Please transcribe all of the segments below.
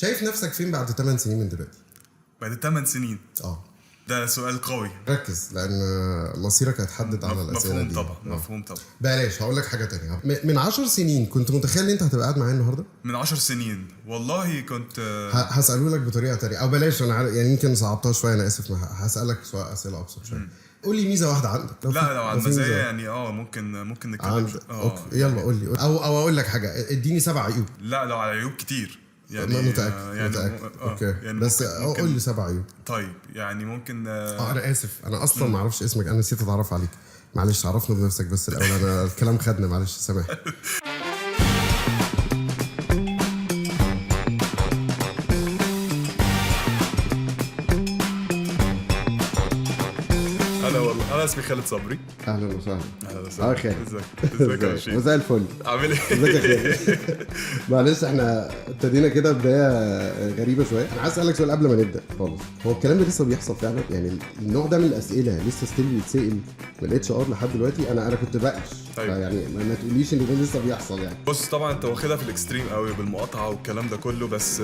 شايف نفسك فين بعد 8 سنين من دلوقتي؟ بعد 8 سنين اه ده سؤال قوي. ركز لان مصيرك هيتحدد على الاسئله مفهوم دي. طبعا مفهوم طبعا. بلاش هقول لك حاجه تانية. من 10 سنين كنت متخيل ان انت هتبقى قاعد معايا النهارده؟ من 10 سنين والله كنت هساله لك بطريقه تانية او بلاش، انا عارف يعني يمكن صعبتها شويه، انا اسف. هسالك اسئله ابسط شويه. قول لي ميزه واحده عندك. لا لو على المزايا يعني ممكن نتكلم اوكي يلا قول لي او اقول لك حاجه، اديني 7 عيوب. لا لو على عيوب كتير يعني متأكد. اوكي يعني بس ممكن قول لي 7 عيوب. طيب يعني ممكن انا اسف، انا اصلا ما اعرفش اسمك، انا نسيت اتعرف عليك. معلش عرفنا بنفسك بس الاول، انا الكلام خدنا، معلش سامح. انا اسمي خالد صبري. اهلا وسهلا. اهلا وسهلا. خير. ازيك يا شيخ؟ مساء الفل. عامل ازيك ايه؟ يا خير؟ معلش احنا ابتدينا كده بدايه غريبه شويه. انا عايز اسالك سؤال قبل ما نبدا خالص. هو الكلام ده لسه بيحصل فعلا؟ يعني النوع ده من الاسئله لسه ستيل بيتسال من الاتش ار لحد دلوقتي؟ انا كنت بقش. طيب. يعني ما تقوليش ان ده لسه بيحصل يعني. بص طبعا انت واخدها في الاكستريم قوي بالمقاطعه والكلام ده كله، بس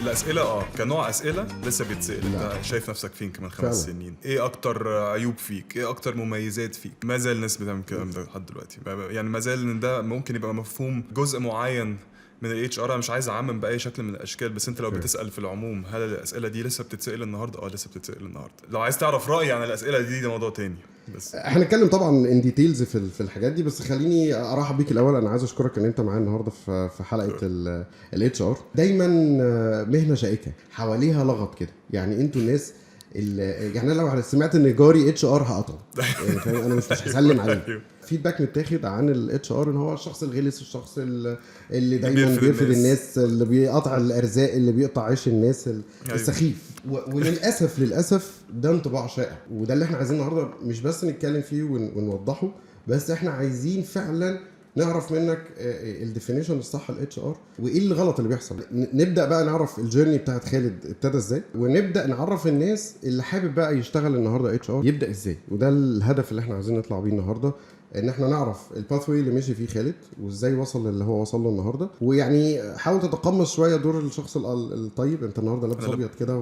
الاسئله كنوع اسئله لسه بيتسال. انت شايف نفسك فين كمان 5 سنين؟ ايه اكتر عيوب فيك؟ ايه اكتر مميزات فيك؟ ما زال الناس بتعمل الكلام ده لحد دلوقتي، يعني ما زال ان ده ممكن يبقى مفهوم جزء معين من الاتش ار. انا مش عايز اعمم باي شكل من الاشكال، بس انت لو بتسال في العموم هل الاسئله دي لسه بتتسال النهارده؟ لسه بتتسال النهارده. لو عايز تعرف رايي عن الاسئله دي ده موضوع تاني. بس احنا هنتكلم طبعا ان ديتيلز في الحاجات دي، بس خليني ارحب بيك الاول. انا عايز اشكرك ان انت معايا النهارده في حلقه الاتش ار. دايما مهنه شائكه حواليها لغط كده، يعني انتوا الناس يعني انا لو سمعت ان جاري اتش ار هقطعه، يعني فاهم؟ انا مش هسلم عليه. فيدباك متاخد عن الاتش ار ان هو الشخص الغلس، الشخص اللي دايما بيرفض الناس، اللي بيقطع الارزاق، اللي بيقطع عيش الناس، السخيف. وللاسف ده انطباع شائع، وده اللي احنا عايزين النهارده مش بس نتكلم فيه ونوضحه، بس احنا عايزين فعلا نعرف منك الديفينيشن الصح الاتش ار، وايه الغلط اللي بيحصل. نبدا بقى نعرف الجيرني بتاعت خالد ابتدى ازاي، ونبدا نعرف الناس اللي حابب بقى يشتغل النهارده اتش ار يبدا ازاي. وده الهدف اللي احنا عايزين نطلع بيه النهارده، ان احنا نعرف الباثوي اللي مشي فيه خالد وازاي وصل للي هو وصل له النهارده. ويعني حاول تتقمص شويه دور الشخص الطيب. انت النهارده لابس ابيض كده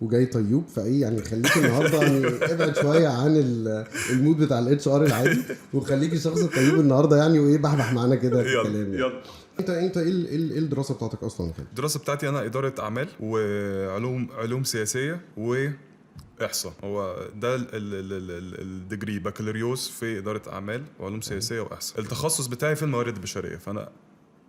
وجاي طيوب، فايه يعني خليك النهارده يعني ابعد شويه عن المود بتاع الاتش ار العادي، وخليك الشخص الطيب النهارده يعني، وايه بحبح معانا كده في الكلام. يلا انت ايه الدراسه بتاعتك اصلا كده؟ الدراسه بتاعتي انا اداره اعمال وعلوم سياسيه واحصاء. هو ده الديجري بكالوريوس في اداره اعمال وعلوم سياسيه واحصاء. التخصص بتاعي في الموارد البشريه، فانا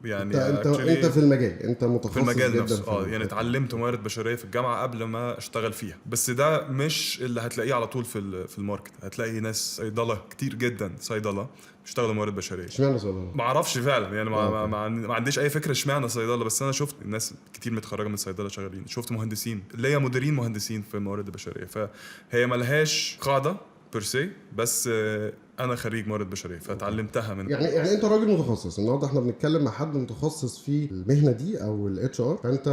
يعني انت في المجال، انت متخصص في المجال جدا نفسه. يعني اتعلمت موارد بشريه في الجامعه قبل ما اشتغل فيها، بس ده مش اللي هتلاقيه على طول في الماركت. هتلاقي ناس صيدله كتير جدا، صيدله بيشتغلوا موارد بشريه. اشمعنى صيدله؟ ما اعرفش فعلا يعني، ما عنديش اي فكره اشمعنى صيدله، بس انا شفت الناس كتير متخرجه من صيدله شغالين. شفت مهندسين اللي هي مديرين مهندسين في الموارد البشريه، فهي ملهاش قاعده بيرسي، بس انا خريج موارد بشريه فتعلمتها من يعني انت راجل متخصص. النهارده احنا بنتكلم مع حد متخصص في المهنه دي او الاتش ار، فانت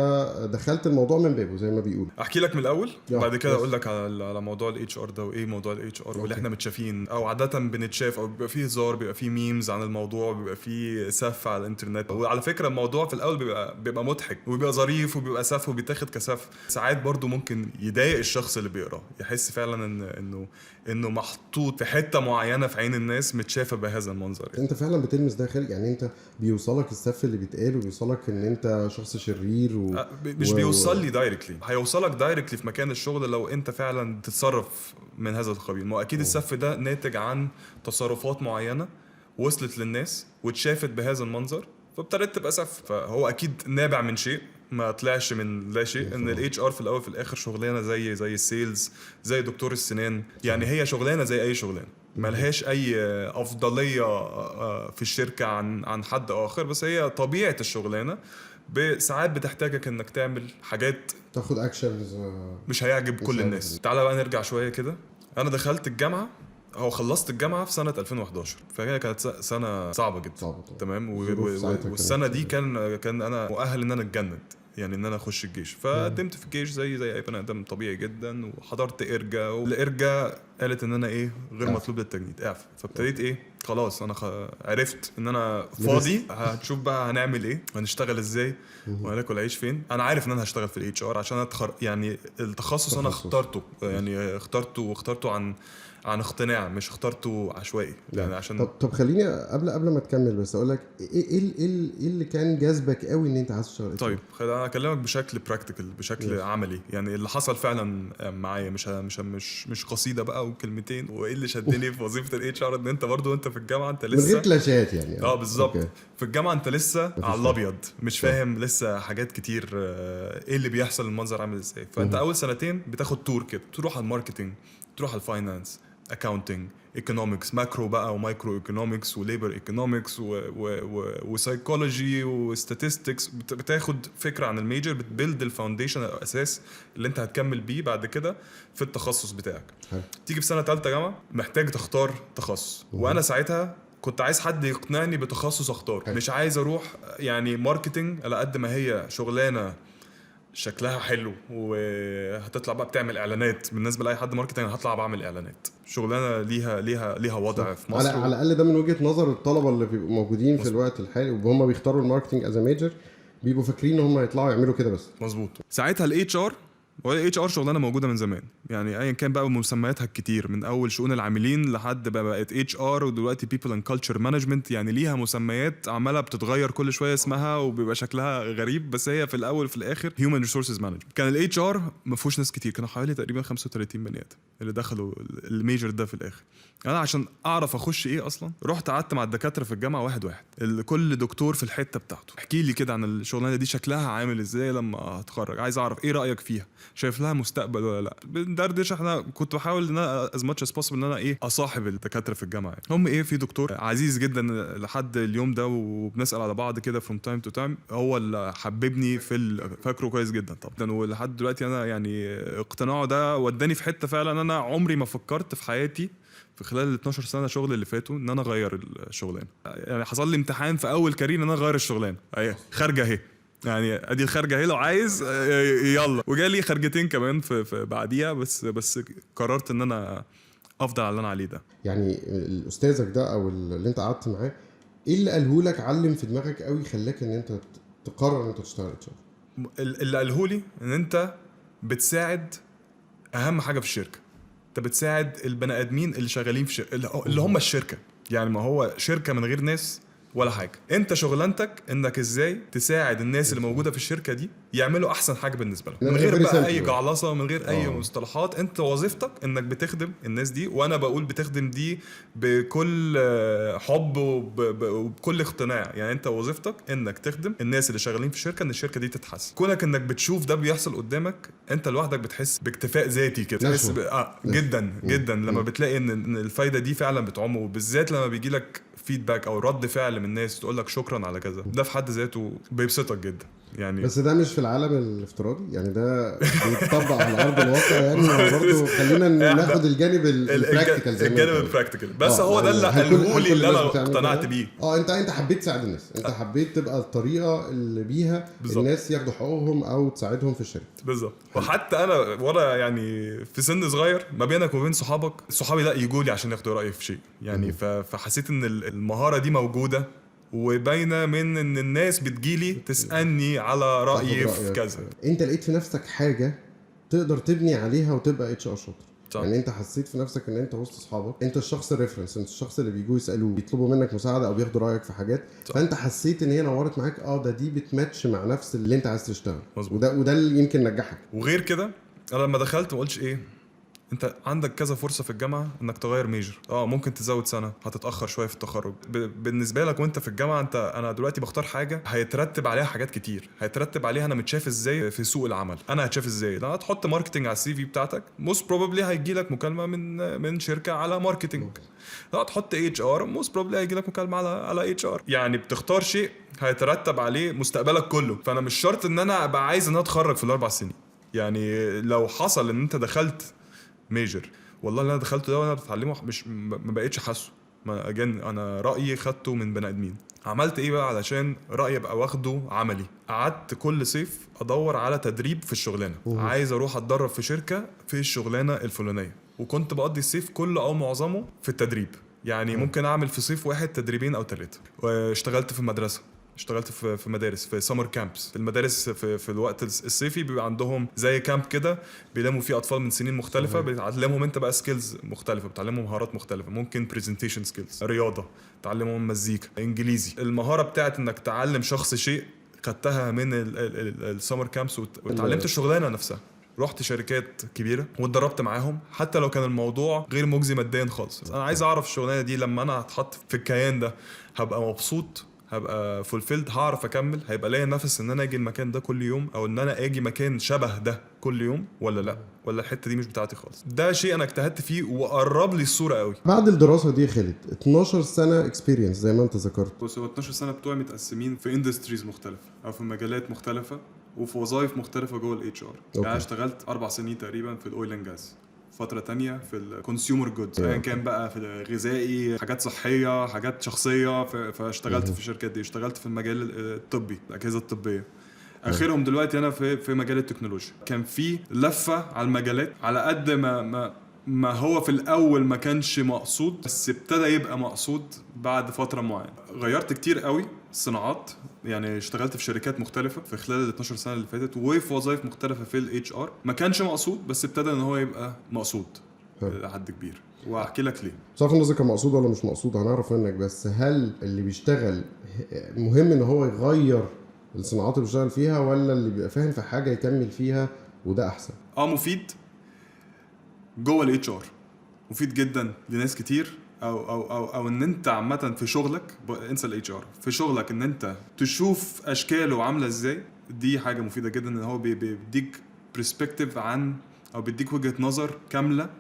دخلت الموضوع من بابه زي ما بيقولوا. احكي لك من الاول بعد كده اقول لك على موضوع الاتش ار ده، وايه موضوع الاتش ار واللي احنا متشافين او عاده بنتشاف، او بيبقى فيه هزار، بيبقى فيه ميمز عن الموضوع، بيبقى فيه سف على الانترنت. وعلى فكره الموضوع في الاول بيبقى مضحك وبيبقى ظريف وبيبقى سف وبيتاخد كسف. ساعات برضو ممكن يضايق الشخص اللي بيقراه، يحس فعلا انه محطوط في حته معينه في عين الناس، متشافه بهذا المنظر. انت فعلا بتلمس داخل، يعني انت بيوصلك السف اللي بيتقال، وبيوصلك ان انت شخص شرير مش بيوصل لي دايركتلي، هيوصلك دايركتلي في مكان الشغل لو انت فعلا تتصرف من هذا القبيل. ما اكيد السف ده ناتج عن تصرفات معينه وصلت للناس واتشافت بهذا المنظر، فابتدت تبقى سف. فهو اكيد نابع من شيء، ما طلعش من لا شيء. ان الاتش ار في الاول في الاخر شغلانه زي السيلز، زي دكتور السنان. يعني هي شغلانه زي اي شغلانه، ملهاش اي افضليه في الشركه عن حد اخر، بس هي طبيعه الشغلانه. ساعات بتحتاجك انك تعمل حاجات، تاخد اكشنز مش هيعجب كل الناس. تعالى بقى نرجع شويه كده. انا دخلت الجامعه او خلصت الجامعه في سنه 2011، فهي كانت سنه صعبه جدا. تمام. والسنه دي كان انا مؤهل ان انا اتجند، يعني ان انا اخش الجيش. فقدمت في الجيش زي اي بني ادم طبيعي جدا، وحضرت ارجا. والارجا قالت ان انا ايه غير مطلوب للتجنيد اعفى. فابتديت ايه خلاص انا عرفت ان انا فاضي، هتشوف بقى هنعمل ايه، هنشتغل ازاي، وهناكل عيش فين. انا عارف ان انا هشتغل في الاتش ار عشان يعني التخصص انا اخترته، يعني اخترته عن اقتناع، مش اخترته عشوائي يعني عشان. طب خليني قبل ما تكمل بس اقول لك ايه اللي كان جاذبك قوي ان انت عايز تشتغل. طيب خليني اكلمك بشكل براكتيكال، بشكل عملي. يعني اللي حصل فعلا معايا مش قصيده بقى وكلمتين. وايه اللي شدني في وظيفه الاتش ار ان انت برضو انت في الجامعه انت لسه من غير كلاشات يعني. بالظبط. في الجامعه انت لسه على الابيض، مش فاهم لسه حاجات كتير، ايه اللي بيحصل، المنظر عامل ازاي. فانت اول سنتين بتاخد تور كده، تروح على الماركتنج، تروح على الفاينانس، اكاونتنج، ايكونومكس، ماكرو بقى ومايكرو ايكونومكس وليبر ايكونومكس وسايكولوجي وستاتستكس. بتاخد فكره عن الميجر، بتبيلد الفاونديشن الاساس اللي انت هتكمل بيه بعد كده في التخصص بتاعك. تيجي في سنه ثالثه جامعه محتاج تختار تخصص، وانا ساعتها كنت عايز حد يقنعني بتخصص اختار. مش عايز اروح يعني ماركتنج على قد ما هي شغلانه شكلها حلو وهتطلع بقى بتعمل اعلانات. بالنسبه لاي حد ماركتنج هطلع بعمل اعلانات، شغلانه ليها وضع في مصر. على الاقل ده من وجهه نظر الطلبه اللي بيبقوا موجودين في الوقت الحالي وهم بيختاروا الماركتنج از ميجر، بيبقوا فاكرين ان هم يطلعوا يعملوا كده بس. مظبوط. ساعتها الاتش ار والاتش ار شغلانه موجوده من زمان، يعني ايا كان بقى مسمياتها الكتير، من اول شؤون العاملين لحد بقت اتش ار، ودلوقتي بيبل اند كلتشر مانجمنت. يعني ليها مسميات عماله بتتغير كل شويه اسمها وبيبقى شكلها غريب، بس هي في الاول وفي الاخر هيومن ريسورسز مانجمنت. كان الاتش ار ما فيهوش ناس كتير، كانوا حوالي تقريبا 35 بني ادم اللي دخلوا الميجر ده في الاخر. انا عشان اعرف اخش ايه اصلا رحت قعدت مع الدكاتره في الجامعه واحد كل دكتور في الحته بتاعته احكي لي كده عن الشغلانه دي شكلها عامل ازاي لما هتخرج، عايز اعرف ايه رايك فيها، شايف لها مستقبل ولا لا. بندردش، احنا كنت بحاول ان انا از ماتش از بوسيبل ان انا ايه اصاحب الدكاتره في الجامعه. يعني هم ايه، في دكتور عزيز جدا لحد اليوم ده وبنسال على بعض كده فروم تايم تو تايم، هو اللي حببني فاكره كويس جدا طبعا، ولحد دلوقتي انا يعني اقتناعه ده وداني في حته فعلا انا عمري ما فكرت في حياتي في خلال ال 12 سنه شغل اللي فاتوا ان انا اغير الشغلانه. يعني حصل لي امتحان في اول كارير ان انا اغير الشغلانه، اهي خارجه اهي، يعني ادي الخارجه اهي لو عايز يلا. وجالي خارجتين كمان في بعديها، بس قررت ان انا افضل على اللي انا عليه ده. يعني الاستاذك ده او اللي انت قعدت معاه ايه اللي قاله لك علم في دماغك قوي خلاك ان انت تقرر ان انت تشتغل اتش ار؟ اللي قاله لي ان انت بتساعد اهم حاجه في الشركه، انت بتساعد البني ادمين اللي شغالين في اللي هم الشركه. يعني ما هو شركه من غير ناس ولا حاجه. انت شغلانتك انك ازاي تساعد الناس اللي موجوده في الشركه دي يعملوا احسن حاجه بالنسبه لهم، من غير بقى اي جعلصه، من غير اي مصطلحات. انت وظيفتك انك بتخدم الناس دي، وانا بقول بتخدم دي بكل حب وبكل اقتناع. يعني انت وظيفتك انك تخدم الناس اللي شغالين في الشركه ان الشركه دي تتحسن. كونك انك بتشوف ده بيحصل قدامك انت لوحدك بتحس باكتفاء ذاتي كده، تحس جدا جدا لما بتلاقي ان الفايده دي فعلا بتعم، وبالذات لما بيجي لك فيدباك او رد فعل من الناس تقول لك شكرا على كذا، ده في حد ذاته بيبسطك جدا يعني. بس ده مش في العالم الافتراضي، يعني ده بيتطبق على ارض الواقع. يعني برضه خلينا ناخد الجانب البراكتيكال زي الجانب البراكتيكال، بس هو ده اللي قاله لي اللي انا اقتنعت بيه. انت حبيت تساعد الناس، انت حبيت تبقى الطريقه اللي بيها الناس ياخدوا حقوقهم او تساعدهم في الشركه. بالظبط. وحتى انا وانا يعني في سن صغير ما بينك وبين صحابي لا يجوا لي عشان ياخدوا رايي في شيء يعني. فحسيت ان المهاره دي موجوده وباينه من ان الناس بتجيلي تسالني على رايي في كذا. انت لقيت في نفسك حاجه تقدر تبني عليها وتبقى اتش ار شاطر. يعني انت حسيت في نفسك ان انت وسط اصحابك انت الشخص الريفرنس، انت الشخص اللي بيجوا يسالوه بيطلبوا منك مساعده او بياخدوا رايك في حاجات. فانت حسيت ان هي نورت معاك دي بتماتش مع نفس اللي انت عايز تشتغل. وده اللي يمكن نجحك. وغير كده انا لما دخلت ما قلتش ايه، انت عندك كذا فرصه في الجامعه انك تغير ميجر. ممكن تزود سنه، هتتاخر شويه في التخرج. بالنسبه لك وانت في الجامعه انا دلوقتي بختار حاجه هيترتب عليها حاجات كتير، هيترتب عليها انا متشاف ازاي في سوق العمل، انا هتشاف ازاي. لا هتحط ماركتنج على السي في بتاعتك، موست بروبابلي هيجي لك مكالمه من شركه على ماركتنج. لا تحط اتش ار، موست بروبابلي هيجي لك مكالمه على اتش ار. يعني بتختار شيء هيترتب عليه مستقبلك كله. فانا مش شرط ان انا ابقى عايز ان انا اتخرج في ال4 سنين. يعني لو حصل ان انت دخلت ميجر، والله اللي انا دخلته ده وانا بتعلمه مش ما بقيتش حاسه، ما اجن انا رايي خدته من بني ادمين. عملت ايه بقى علشان رايي ابقى واخده عملي؟ قعدت كل صيف ادور على تدريب في الشغلانه. عايز اروح اتدرب في شركه في الشغلانه الفلانيه، وكنت بقضي الصيف كله او معظمه في التدريب. يعني ممكن اعمل في صيف واحد تدريبين او 3. واشتغلت في مدرسه، اشتغلت في مدارس، في سمر كامبس. في المدارس في الوقت الصيفي بيبقى عندهم زي كامب كده بيلموا فيه اطفال من سنين مختلفه. بتعلمهم انت بقى سكيلز مختلفه، بتعلمهم مهارات مختلفه. ممكن برزنتيشن سكيلز، رياضه، تعلمهم مزيكا، انجليزي. المهاره بتاعت انك تعلم شخص شيء خدتها من السمر كامبس وتعلمت الشغلانه نفسها. رحت شركات كبيره واتدربت معاهم، حتى لو كان الموضوع غير مجزي ماديا خالص. انا عايز اعرف الشغلانه دي لما انا هتحط في الكيان ده هبقى مبسوط، هبقى فولفيلد، هعرف اكمل، هيبقى ليا نفس ان انا اجي المكان ده كل يوم، او ان انا اجي مكان شبه ده كل يوم، ولا لا، ولا الحته دي مش بتاعتي خالص. ده شيء انا اجتهدت فيه وقرب لي الصوره قوي. بعد الدراسه دي خالد 12 سنه اكسبيرينس زي ما انت ذكرت. بص، هو 12 سنه بتوعي متقسمين في اندستريز مختلفه او في مجالات مختلفه وفي وظائف مختلفه جوه الاتش ار. يعني اشتغلت 4 سنين تقريبا في الاويل اند جاز، فترة تانية في الكونسيومر جودز، ايا كان بقى في الغذائي، حاجات صحية، حاجات شخصية. فاشتغلت في الشركات دي. اشتغلت في المجال الطبي، الأجهزة الطبية. اخرهم دلوقتي انا في مجال التكنولوجيا. كان في لفة على المجالات على قد ما هو في الاول ما كانش مقصود، بس ابتدى يبقى مقصود بعد فترة معينة. غيرت كتير قوي الصناعات، يعني اشتغلت في شركات مختلفة في خلال ال 12 سنة اللي فاتت، وفي وظائف مختلفة في الاتش ار. ما كانش مقصود بس ابتدى ان هو يبقى مقصود لحد كبير، واحكي لك ليه. صرف النظر كان مقصود ولا مش مقصود هنعرف منك، بس هل اللي بيشتغل مهم ان هو يغير الصناعات اللي بيشتغل فيها، ولا اللي بيبقى فاهم في حاجة يكمل فيها وده احسن؟ مفيد جوه الاتش ار، مفيد جدا لناس كتير. او ان انت عامه في شغلك، انسى الاتش ار، في شغلك ان انت تشوف اشكاله عامله ازاي. دي حاجه مفيده جدا، ان هو بيديك برسبكتيف عن، او بيديك وجهه نظر كامله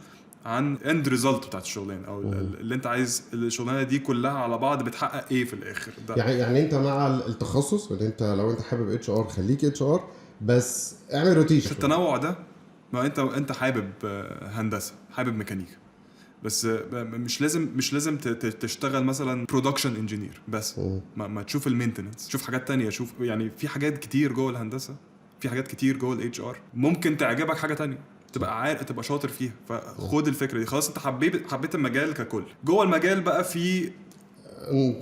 عن اند ريزلت بتاعت الشغلانه، او اللي انت عايز الشغلانه دي كلها على بعض بتحقق ايه في الاخر. ده يعني انت مع التخصص، اللي انت لو انت حابب اتش ار خليك اتش ار، بس اعمل روتيشن. التنوع ده، ما انت حابب هندسه، حابب ميكانيكا، بس مش لازم تشتغل مثلا برودكشن انجينير بس. ما تشوف المينتننس، تشوف حاجات تانية. شوف يعني في حاجات كتير جوه الهندسه، في حاجات كتير جوه الاتش ار ممكن تعجبك حاجه تانية تبقى عارف، تبقى شاطر فيها. فخد الفكره دي خلاص، انت حبيت المجال ككل. جوه المجال بقى في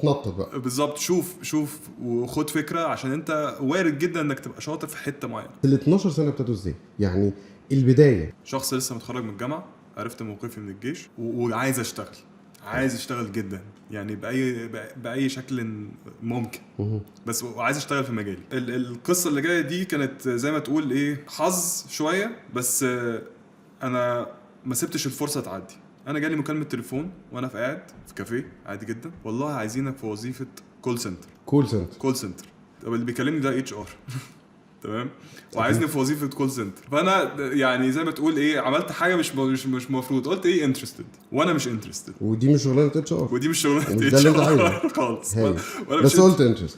نطط بقى بالظبط. شوف وخد فكره، عشان انت وارد جدا انك تبقى شاطر في حته معينه. ال 12 سنه ابتدوا ازاي؟ يعني البدايه، شخص لسه متخرج من الجامعه، عرفت موقفي من الجيش وعايز اشتغل، عايز اشتغل جدا، يعني باي شكل ممكن، بس وعايز اشتغل في مجالي. القصه اللي جايه دي كانت زي ما تقول ايه، حظ شويه، بس انا ما سبتش الفرصه تعدي. انا جالي مكالمه تليفون وانا قاعد في كافيه عادي جدا، والله عايزينك في وظيفه كول سنتر. طب اللي بيكلمني ده اتش ار تمام، وعايزني في وظيفه كول سنتر. فانا يعني زي ما تقول ايه، عملت حاجه مش مفروض. قلت ايه، انترستد، وانا مش انترستد. ودي مش شغلانه اتش ار، ودي مش شغلانه اتش ار خالص. بس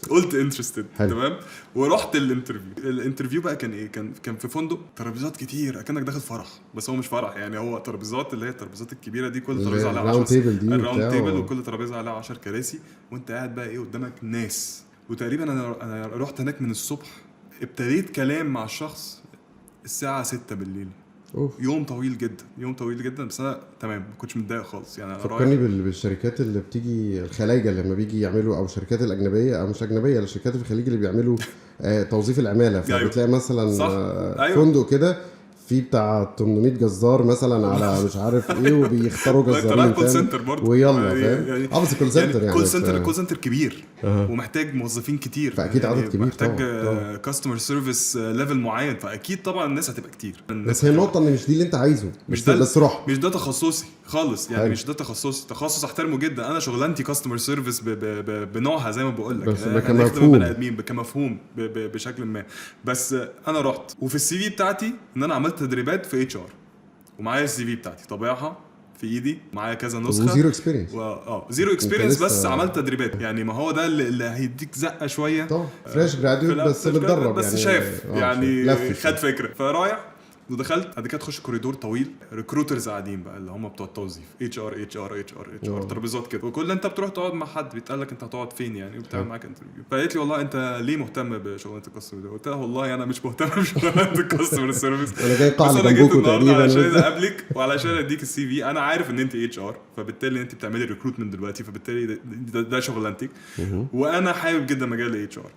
قلت انترستد تمام. ورحت الانترفيو بقى. كان ايه، كان في فندق، ترابيزات كتير اكنك داخل فرح، بس هو مش فرح يعني. هو ترابيزات اللي هي الترابيزات الكبيره دي، كل ترابيزه عليها 10 الراوند تيبل، وكل ترابيزه عليها 10 كراسي، وانت قاعد بقى ايه قدامك ناس. وتقريبا انا رحت هناك من الصبح، ابتديت كلام مع الشخص الساعة 6 بالليل. يوم طويل جدا، بس انا تمام، ما كنتش متضايق خالص. يعني انا فكرني بالشركات اللي بتيجي الخلايجه لما بيجي يعملوا، او الشركات الاجنبيه او مش اجنبيه، الشركات في الخليج اللي بيعملوا توظيف العماله. فبتلاقي مثلا فندق كده في بتاع 800 جزار مثلا على مش عارف ايه، وبيختاروا جزارين كول سنتر برضه ويلا فاهم. بس كول سنتر يعني كول سنتر كبير ومحتاج موظفين كتير، فاكيد عدد كبير، محتاج كاستمر سيرفيس ليفل معين، فاكيد طبعا الناس هتبقى كتير. بس هي النقطه ان مش دي اللي انت عايزه، بس روح. مش ده تخصصي خالص يعني. مش ده تخصص احترمه جدا. انا شغلانتي كاستمر سيرفيس بنوعها زي ما بقول لك، كمفهوم بشكل ما. بس انا رحت، وفي السي في بتاعتي ان انا عملت تدريبات في اتش ار، ومعايا السي في بتاعتي طبيعها في ايدي، معايا كذا نسخه، زيرو اكسبيرينس زيرو اكسبيرينس، بس عملت تدريبات. يعني ما هو ده اللي هيديك زقه شويه. فريش جراديوت بس بتدرب، بس يعني شايف يعني خد فكره. فرايح ودخلت بعد كده تخش كوريدور طويل ريكروترز قاعدين بقى اللي هم بتوع التوظيف اتش ار ترابيزات كده، وكل انت بتروح تقعد مع حد بيتقال لك انت هتقعد فين يعني وبتعمل معاك انترفيو. فقالت لي والله انت ليه مهتم بشغلانه الكاستمر؟ قلت لها والله انا مش مهتم بشغلانه الكاستمر سيرفيس، انا جاي بس قاعده انا جيت جنبكم النهارده علشان تقريبا. اقابلك وعلشان اديك السي في. انا عارف ان انت اتش ار، فبالتالي انت بتعملي ريكروتمنت دلوقتي، فبالتالي ده شغلانتك، وانا حابب جدا مجال الاتش ار،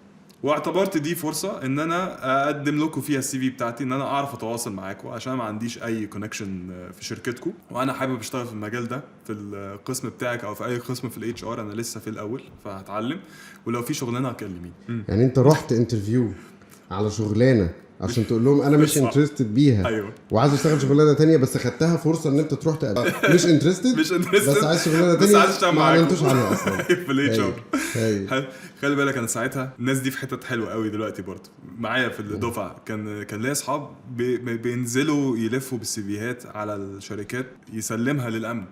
واعتبرت دي فرصه ان انا اقدم لكم فيها السي في بتاعتي، ان انا اعرف اتواصل معاكم عشان ما عنديش اي كونكشن في شركتكم، وانا حابب اشتغل في المجال ده في القسم بتاعك او في اي قسم في الاتش ار. انا لسه في الاول فهتعلم، ولو في شغلانه هكلميني. يعني انت رحت انترفيو على شغلانه عشان تقول لهم انا مش انترستد بيها، ايوه وعايز اشتغل شغلانه تانية، بس خدتها فرصه ان انت تروح مش انترستد بس عايز شغلانه تانية ما اعلنتوش عنها اصلا في الاتش ار. هاي. خلي بالك انا ساعتها الناس دي في حتت حلوه قوي دلوقتي برضه معايا في الدفعه. كان ليا اصحاب بينزلوا يلفوا بالسيفيهات على الشركات يسلمها للامن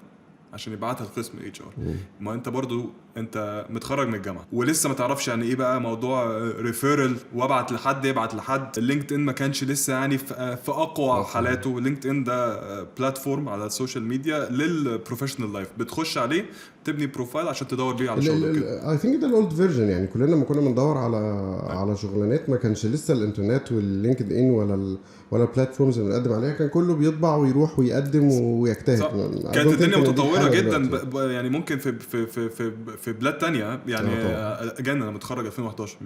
عشان يبعتها القسم اتش ار. ما انت برضو انت متخرج من الجامعه ولسه ما تعرفش يعني ايه بقى موضوع ريفيرال وابعت لحد يبعت لحد. لينكد ان ما كانش لسه يعني في اقوى حالاته. لينكد ان ده بلاتفورم على السوشيال ميديا للبروفيشنال لايف، بتخش عليه تبني بروفايل عشان تدور بيه على شغل كده. اي ثينك ده الاولد فيرجن، يعني كلنا لما كنا بندور على شغلانات ما كانش لسه الانترنت واللينكد ان ولا البلاتفورمز اللي بنقدم عليها، كان كله بيطبع ويروح ويقدم ويجتهد. كانت الدنيا متطوره جدا يعني ممكن في بلاد تانية يعني. اجانا انا متخرج 2011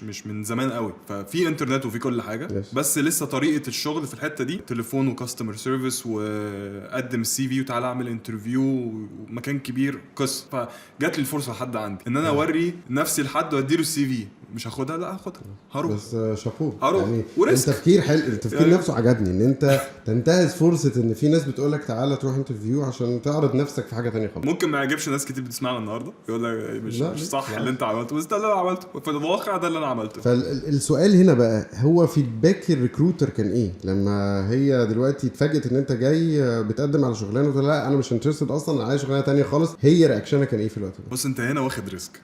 مش من زمان قوي، ففي انترنت وفي كل حاجه بس لسه طريقه الشغل في الحته دي تليفون وكاستمر سيرفيس وقدم السي في وتعالى اعمل انترفيو ومكان كبير قصه. فجات لي الفرصه لحد عندي ان انا اوري نفسي لحد واديله السي في. مش هاخدها، لا هاخدها، هروح. بس شابوه يعني التفكير حلو، التفكير يعني نفسه عجبني ان انت تنتهز فرصه ان في ناس بتقول لك تعالى تروح انترفيو عشان تعرض نفسك في حاجه تانية خالص. ممكن ما يعجبش ناس كتير بتسمعنا النهارده يقول لك مش صح اللي انت عملته، بس ده اللي انا عملته في الواقع، ده اللي انا عملته. فالسؤال هنا بقى هو فيدباك الريكروتر كان ايه لما هي دلوقتي اتفاجئت ان انت جاي بتقدم على شغلانه وتقول لا انا مش انترستد اصلا، انا عايز شغلانه تانية خالص؟ هي رياكشنها كان ايه في الوقت ده؟ بص انت هنا واخد ريسك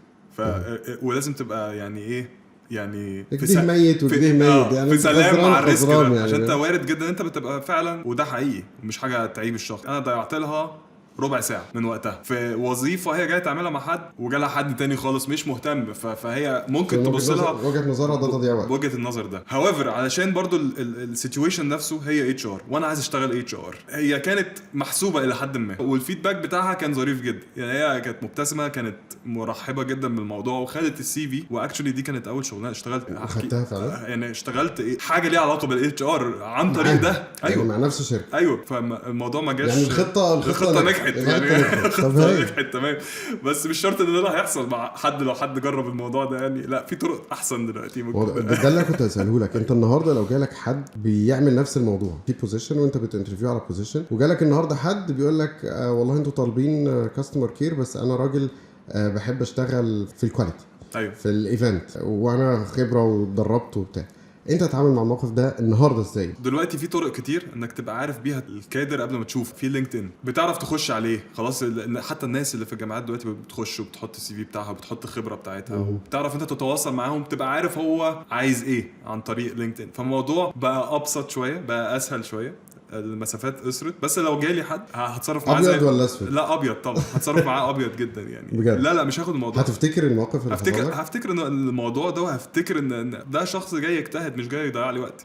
ولازم تبقى يعني ايه يعني في ميت وكده ميت يعني في سلام مع الريسك ده يعني عشان انت وارد جدا انت بتبقى فعلا، وده حقيقي مش حاجه تعيب الشخص. انا ضيعت لها ربع ساعه من وقتها في وظيفه هي جايه تعملها مع حد وجالها حد تاني خالص مش مهتم، فهي ممكن تبص لها وجهه نظرها ده تضييع وقت. وجهه النظر ده however علشان برضو السيتويشن نفسه هي اتش ار وانا عايز اشتغل اتش ار، هي كانت محسوبه الى حد ما، والفيدباك بتاعها كان ظريف جدا يعني. هي كانت مبتسمه، كانت مرحبه جدا بالموضوع وخدت السي في. واكشولي دي كانت اول شغلانه اشتغلت خدتها فعلا يعني. اشتغلت حاجه ليها علاقه بالاتش ار عن طريق ده. ايوه يعني مع نفس الشركه. ايوه فالموضوع ما جاش يعني الخطه نجحت يعني طب نجحت تمام، بس مش شرط ان ده هيحصل مع حد. لو حد جرب الموضوع ده يعني لا في طرق احسن دلوقتي ممكن. ده اللي كنت اساله لك. انت النهارده لو جالك حد بيعمل نفس الموضوع في بوزيشن وانت بتنترفيو على بوزيشن، وجالك النهارده حد بيقول لك والله انتوا طالبين كاستمر كير بس انا راجل بحب اشتغل في الكواليتي أيوه. في الايفنت وانا خبره واتدربت وبتاع، انت هتتعامل مع الموقف ده النهارده ازاي؟ دلوقتي في طرق كتير انك تبقى عارف بيها الكادر قبل ما تشوف. في لينكد ان بتعرف تخش عليه خلاص، حتى الناس اللي في الجامعات دلوقتي بتخش وبتحط السي في بتاعها وبتحط الخبره بتاعتها وبتعرف انت تتواصل معاهم، تبقى عارف هو عايز ايه عن طريق لينكد ان. فالموضوع بقى ابسط شويه، بقى اسهل شويه، المسافات قصرت. بس لو جالي حد هتصرف معاه ابيض ولا اسود؟ لا ابيض طبعا، هتصرف معاه ابيض جدا يعني بجد؟ لا مش هاخد الموضوع. هتفتكر الموقف اللي هفتكر ان الموضوع ده، وهفتكر ان ده شخص جاي يجتهد مش جاي يضيع لي وقت.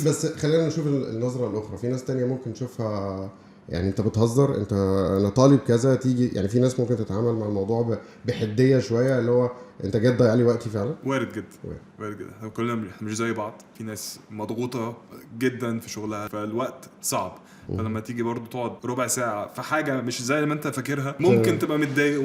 بس خلينا نشوف النظره الاخرى. في ناس تانية ممكن تشوفها يعني انت بتهزر، انا طالب كذا تيجي يعني. في ناس ممكن تتعامل مع الموضوع بحديه شويه، اللي هو انت جاي تضيع لي وقتي فعلا. وارد جدا. كلنا مش زي بعض. في ناس مضغوطه جدا في شغلها فالوقت صعب، فلما تيجي برضو تقعد ربع ساعه في حاجه مش زي ما انت فاكرها ممكن تبقى متضايق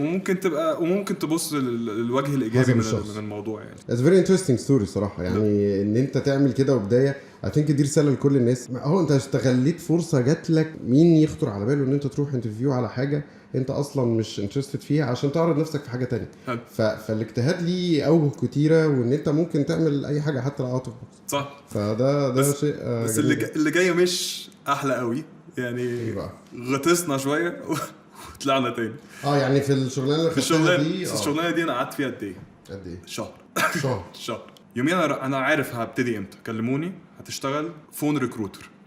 وممكن تبص للوجه الايجابي من الموضوع يعني. It's very interesting story صراحه يعني. ان انت تعمل كده وبدايه I think دي رساله لكل الناس. هو انت استغليت فرصه جات لك، مين يخطر على باله ان انت تروح انترفيو على حاجه انت اصلا مش انترستد فيها عشان تعرض نفسك في حاجه تانية. فالاجتهاد ليه اوجه كتيره، وان انت ممكن تعمل اي حاجه حتى لو اوت اوف بوكس. صح. فده شيء بس اللي جاي مش احلى قوي يعني. غطسنا شويه وطلعنا تاني. يعني في الشغلانه دي الشغلانه دي انا قعدت فيها قد ايه؟ شهر. يومين انا عارف هبتدي امتى. كلموني هتشتغل فون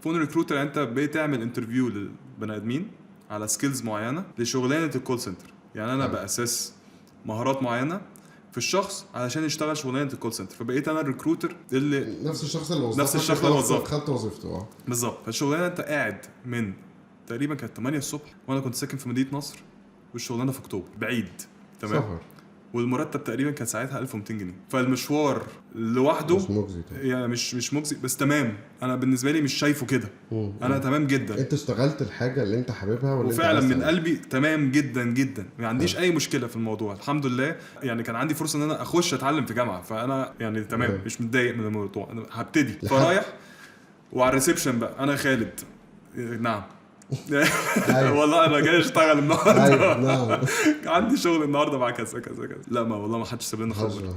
فون ريكروتر انت بتعمل انترفيو للبني ادمين على سكيلز معينه لشغلانه الكول سنتر. يعني انا باساس مهارات معينه في الشخص علشان يشتغل شغلانه الكول سنتر، فبقيت انا الريكروتر اللي نفس الشخص اللي وظفك، نفس الشخص اللي وظفك خدت وظيفته. بالظبط. فالشغلانه انت قاعد من تقريبا كانت 8 الصبح وانا كنت ساكن في مدينه نصر، والشغلانه في اكتوبر بعيد تمام سفر. والمرتب تقريبا كان ساعتها 1200 جنيه. فالمشوار لوحده مش مجزي يعني مش مجزي، بس تمام انا بالنسبه لي مش شايفه كده. انا تمام جدا. انت اشتغلت الحاجه اللي انت حاببها وفعلا من قلبي تمام جدا جدا، ما عنديش اي مشكله في الموضوع الحمد لله. يعني كان عندي فرصه ان انا اخش اتعلم في جامعه، فانا يعني تمام مش متضايق من الموضوع. انا هبتدي فرايح وعلى الريسبشن بقى انا خالد. نعم. والله انا جاي اشتغل النهارده. عندي شغل النهارده مع كذا كذا كذا. لا ما والله ما حدش ساب لنا خبر.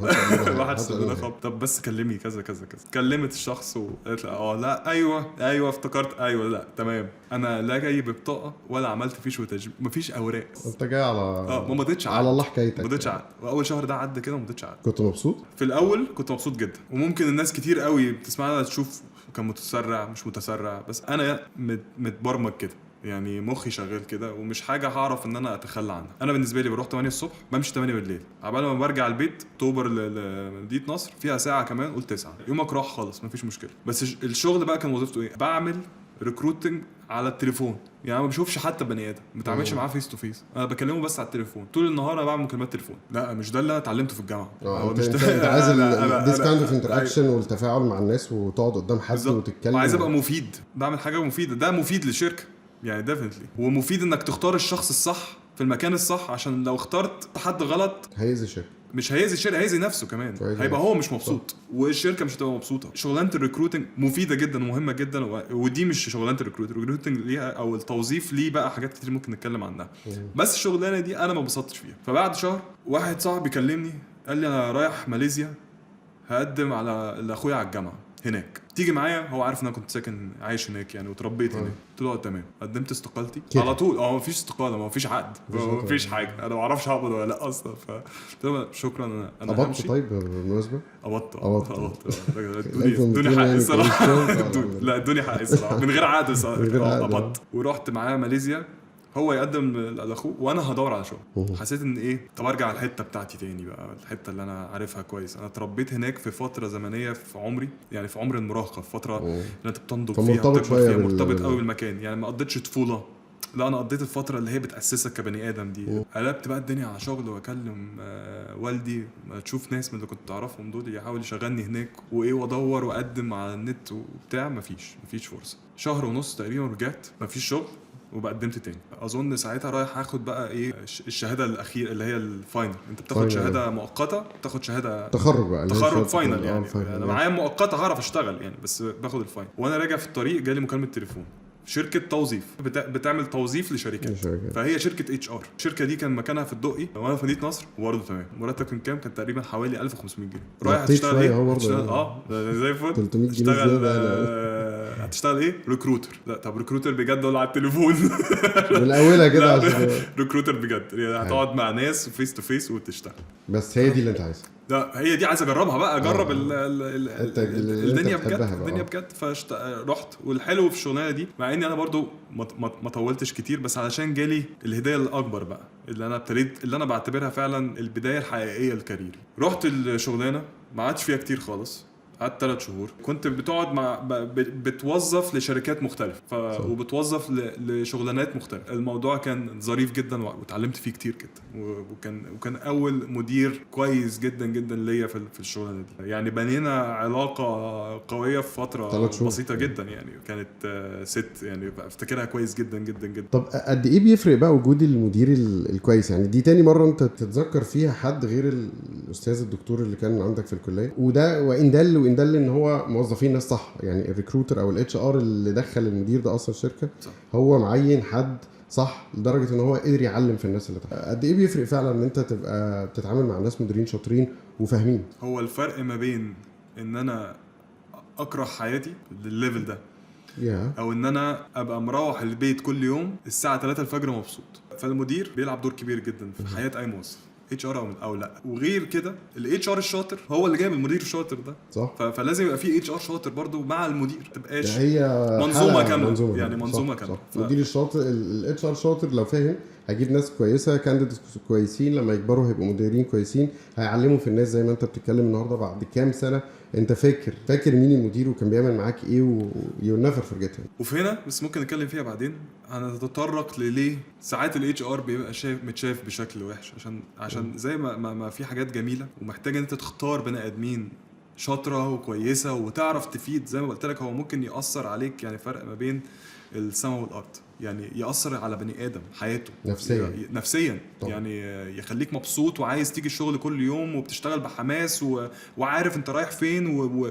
ما حدش ساب لنا خبر. طب بس كلمي كذا كذا كذا. كلمت الشخص وقالت لا ايوه افتكرت ايوه لا تمام. انا لا جاي ببطاقه ولا عملت فيش وتجميل، مفيش اوراق. انت جاي على ما مضيتش عقد على الله حكايتك. ما مضيتش عقد. واول شهر ده عدى كده وما مضيتش عقد. كنت مبسوط في الاول كنت مبسوط جدا، وممكن الناس كتير قوي بتسمعنا تشوف كان متسرع مش متسرع، بس انا متبرمج كده يعني مخي شغال كده، ومش حاجه هعرف ان انا اتخلى عنها. انا بالنسبه لي بروح 8 الصبح بمشي 8 بالليل، عبال ما برجع البيت اكتوبر لمدينه نصر فيها ساعه كمان، قلت 9 يومك راح خالص مفيش مشكله. بس الشغل بقى كان وظيفته ايه؟ بعمل ريكروتنج على التليفون. يعني ما بشوفش حتى بني ادم، ما بتعاملش معاه فيس تو فيس، انا بكلمه بس على التليفون طول النهار. انا بعمل مكالمات تليفون. لا مش ده اللي انا اتعلمته في الجامعه. مش ده. انت عايز this kind of interaction والتفاعل مع الناس وتقعد قدام حد وتتكلم. عايز ابقى مفيد، بعمل حاجه مفيده. ده مفيد للشركه يعني ديفينتلي. ومفيد انك تختار الشخص الصح في المكان الصح، عشان لو اخترت حد غلط هيأذي الشركه. مش هيأذي الشركه، هيأذي نفسه كمان. هيبقى هو مش مبسوط والشركه مش هتبقى مبسوطه. شغلانه الريكروتنج مفيده جدا ومهمه جدا، ودي مش شغلانه الريكروتنج ليها او التوظيف ليه بقى حاجات كتير ممكن نتكلم عنها. بس الشغلانه دي انا ما انبسطتش فيها. فبعد شهر واحد صاحبي كلمني قال لي انا رايح ماليزيا هقدم على اخويا على الجامعه هناك، تيجي معايا؟ هو عارف ان انا كنت ساكن عايش هناك يعني وتربيت هناك. قلت له تمام. قدمت استقالتي على طول. مفيش استقاله، مفيش عقد، مفيش حاجه، انا ما اعرفش هقبض ولا لا اصلا. قلت له شكرا انا همشي. طيب بالمناسبه قبضت ادوني حق الصراحه. لا ادوني حق الصراحه من غير عقد الصراحه. قبضت ورحت معاه ماليزيا، هو يقدم لاخوه وانا هدور على شغل. حسيت ان ايه، طب ارجع على الحته بتاعتي تاني بقى، الحته اللي انا عارفها كويس. انا اتربيت هناك في فتره زمنيه في عمري، يعني في عمر المراهقه، في فتره اللي انت بتنضج فيها بتكبر فيها، مرتبط قوي بالمكان. يعني ما قضيتش طفوله، لا انا قضيت الفتره اللي هي بتاسسك كبني ادم دي. قلبت بقى الدنيا على شغل، واكلم والدي تشوف ناس من اللي كنت اعرفهم دول يحاول يشغلني هناك وايه، وادور واقدم على النت وبتاع. مفيش فرصه. شهر ونص تقريبا رجعت مفيش شغل، وبقدمت تاني. اظن ساعتها رايح هاخد بقى ايه الشهاده الاخيره اللي هي الفاينل. انت بتاخد شهاده مؤقته، بتاخد شهاده تخرج بقى، تخرج فاينل. يعني انا معايا مؤقته هعرف اشتغل يعني، بس باخد الفاينل. وانا راجع في الطريق جالي مكالمه تليفون، شركه توظيف بتعمل توظيف لشركات. فهي شركه اتش ار. الشركه دي كان مكانها في الدقي وانا في مدينه نصر، وبرضه تمام. مرتب كان كام؟ كان تقريبا حوالي 1500 جنيه. رايح هتشتغل ايه؟ زي الفل 300 جنيه. هتشتغل ايه؟ ريكروتر. لا طب ريكروتر بجد ولا على التليفون؟ من اولها كده ريكروتر بجد يعني هتقعد مع ناس فيس تو فيس وتشتغل. بس هي دي اللي انت عايزها؟ لا هي دي عايز اجربها بقى، اجرب الدنيا بجد، الدنيا بجد. فرحت. والحلو في الشغلانه دي، مع اني انا برضو ما طولتش كتير، بس علشان جالي الهدايه الاكبر بقى اللي انا ابتديت، اللي انا بعتبرها فعلا البدايه الحقيقيه لكاريري. رحت الشغلانه ما عادش فيها كتير خالص، قعدت 3 شهور. كنت بتقعد مع بتوظف لشركات مختلفه وبتوظف لشغلانات مختلفه. الموضوع كان ظريف جدا وتعلمت فيه كتير جدا، وكان اول مدير كويس جدا جدا ليا في الشغلانه دي. يعني بنينا علاقه قويه في فتره بسيطه جدا يعني. كانت ست يعني افتكرها كويس جدا جدا جدا. طب قد ايه بيفرق بقى وجود المدير الكويس؟ يعني دي تاني مره انت تتذكر فيها حد غير الاستاذ الدكتور اللي كان عندك في الكليه، وده وان دل ان هو موظفين ناس صح. يعني الريكروتر او الاتش ار اللي دخل المدير ده اصلا الشركه صح. هو معين حد صح لدرجه ان هو قدر يعلم في الناس اللي تحت. قد ايه بيفرق فعلا ان انت تبقى بتتعامل مع ناس مديرين شاطرين وفاهمين؟ هو الفرق ما بين ان انا اكره حياتي للليفل ده او ان انا ابقى مروح البيت كل يوم الساعه 3 الفجر مبسوط. فالمدير بيلعب دور كبير جدا في حياه اي موظف. اتش ار او لا. وغير كده الاتش ار الشاطر هو اللي جايب المدير الشاطر ده، صح. فلازم يبقى في اتش ار شاطر برضو مع المدير، تبقاش هي منظومه حالة كامله يعني منظومه كامله. المدير الشاطر الاتش ار شاطر لو فاهم هيجيب ناس كويسه، كانديديتس كويسين، لما يكبروا هيبقوا مديرين كويسين، هيعلموا في الناس زي ما انت بتتكلم النهارده بعد كام سنه انت فاكر مين المدير وكان بيعمل معاك ايه ويو نيفر فورجيت هيم. وفي هنا بس ممكن نتكلم فيها بعدين، هنتطرق لليه ساعات الاتش ار بيبقى متشاف بشكل وحش، عشان زي ما في حاجات جميله ومحتاج ان انت تختار بني ادمين شاطره وكويسه وتعرف تفيد. زي ما قلت لك هو ممكن ياثر عليك، يعني فرق ما بين السماء والارض، يعني ياثر على بني ادم حياته نفسيا طبعا. يعني يخليك مبسوط وعايز تيجي الشغل كل يوم وبتشتغل بحماس وعارف انت رايح فين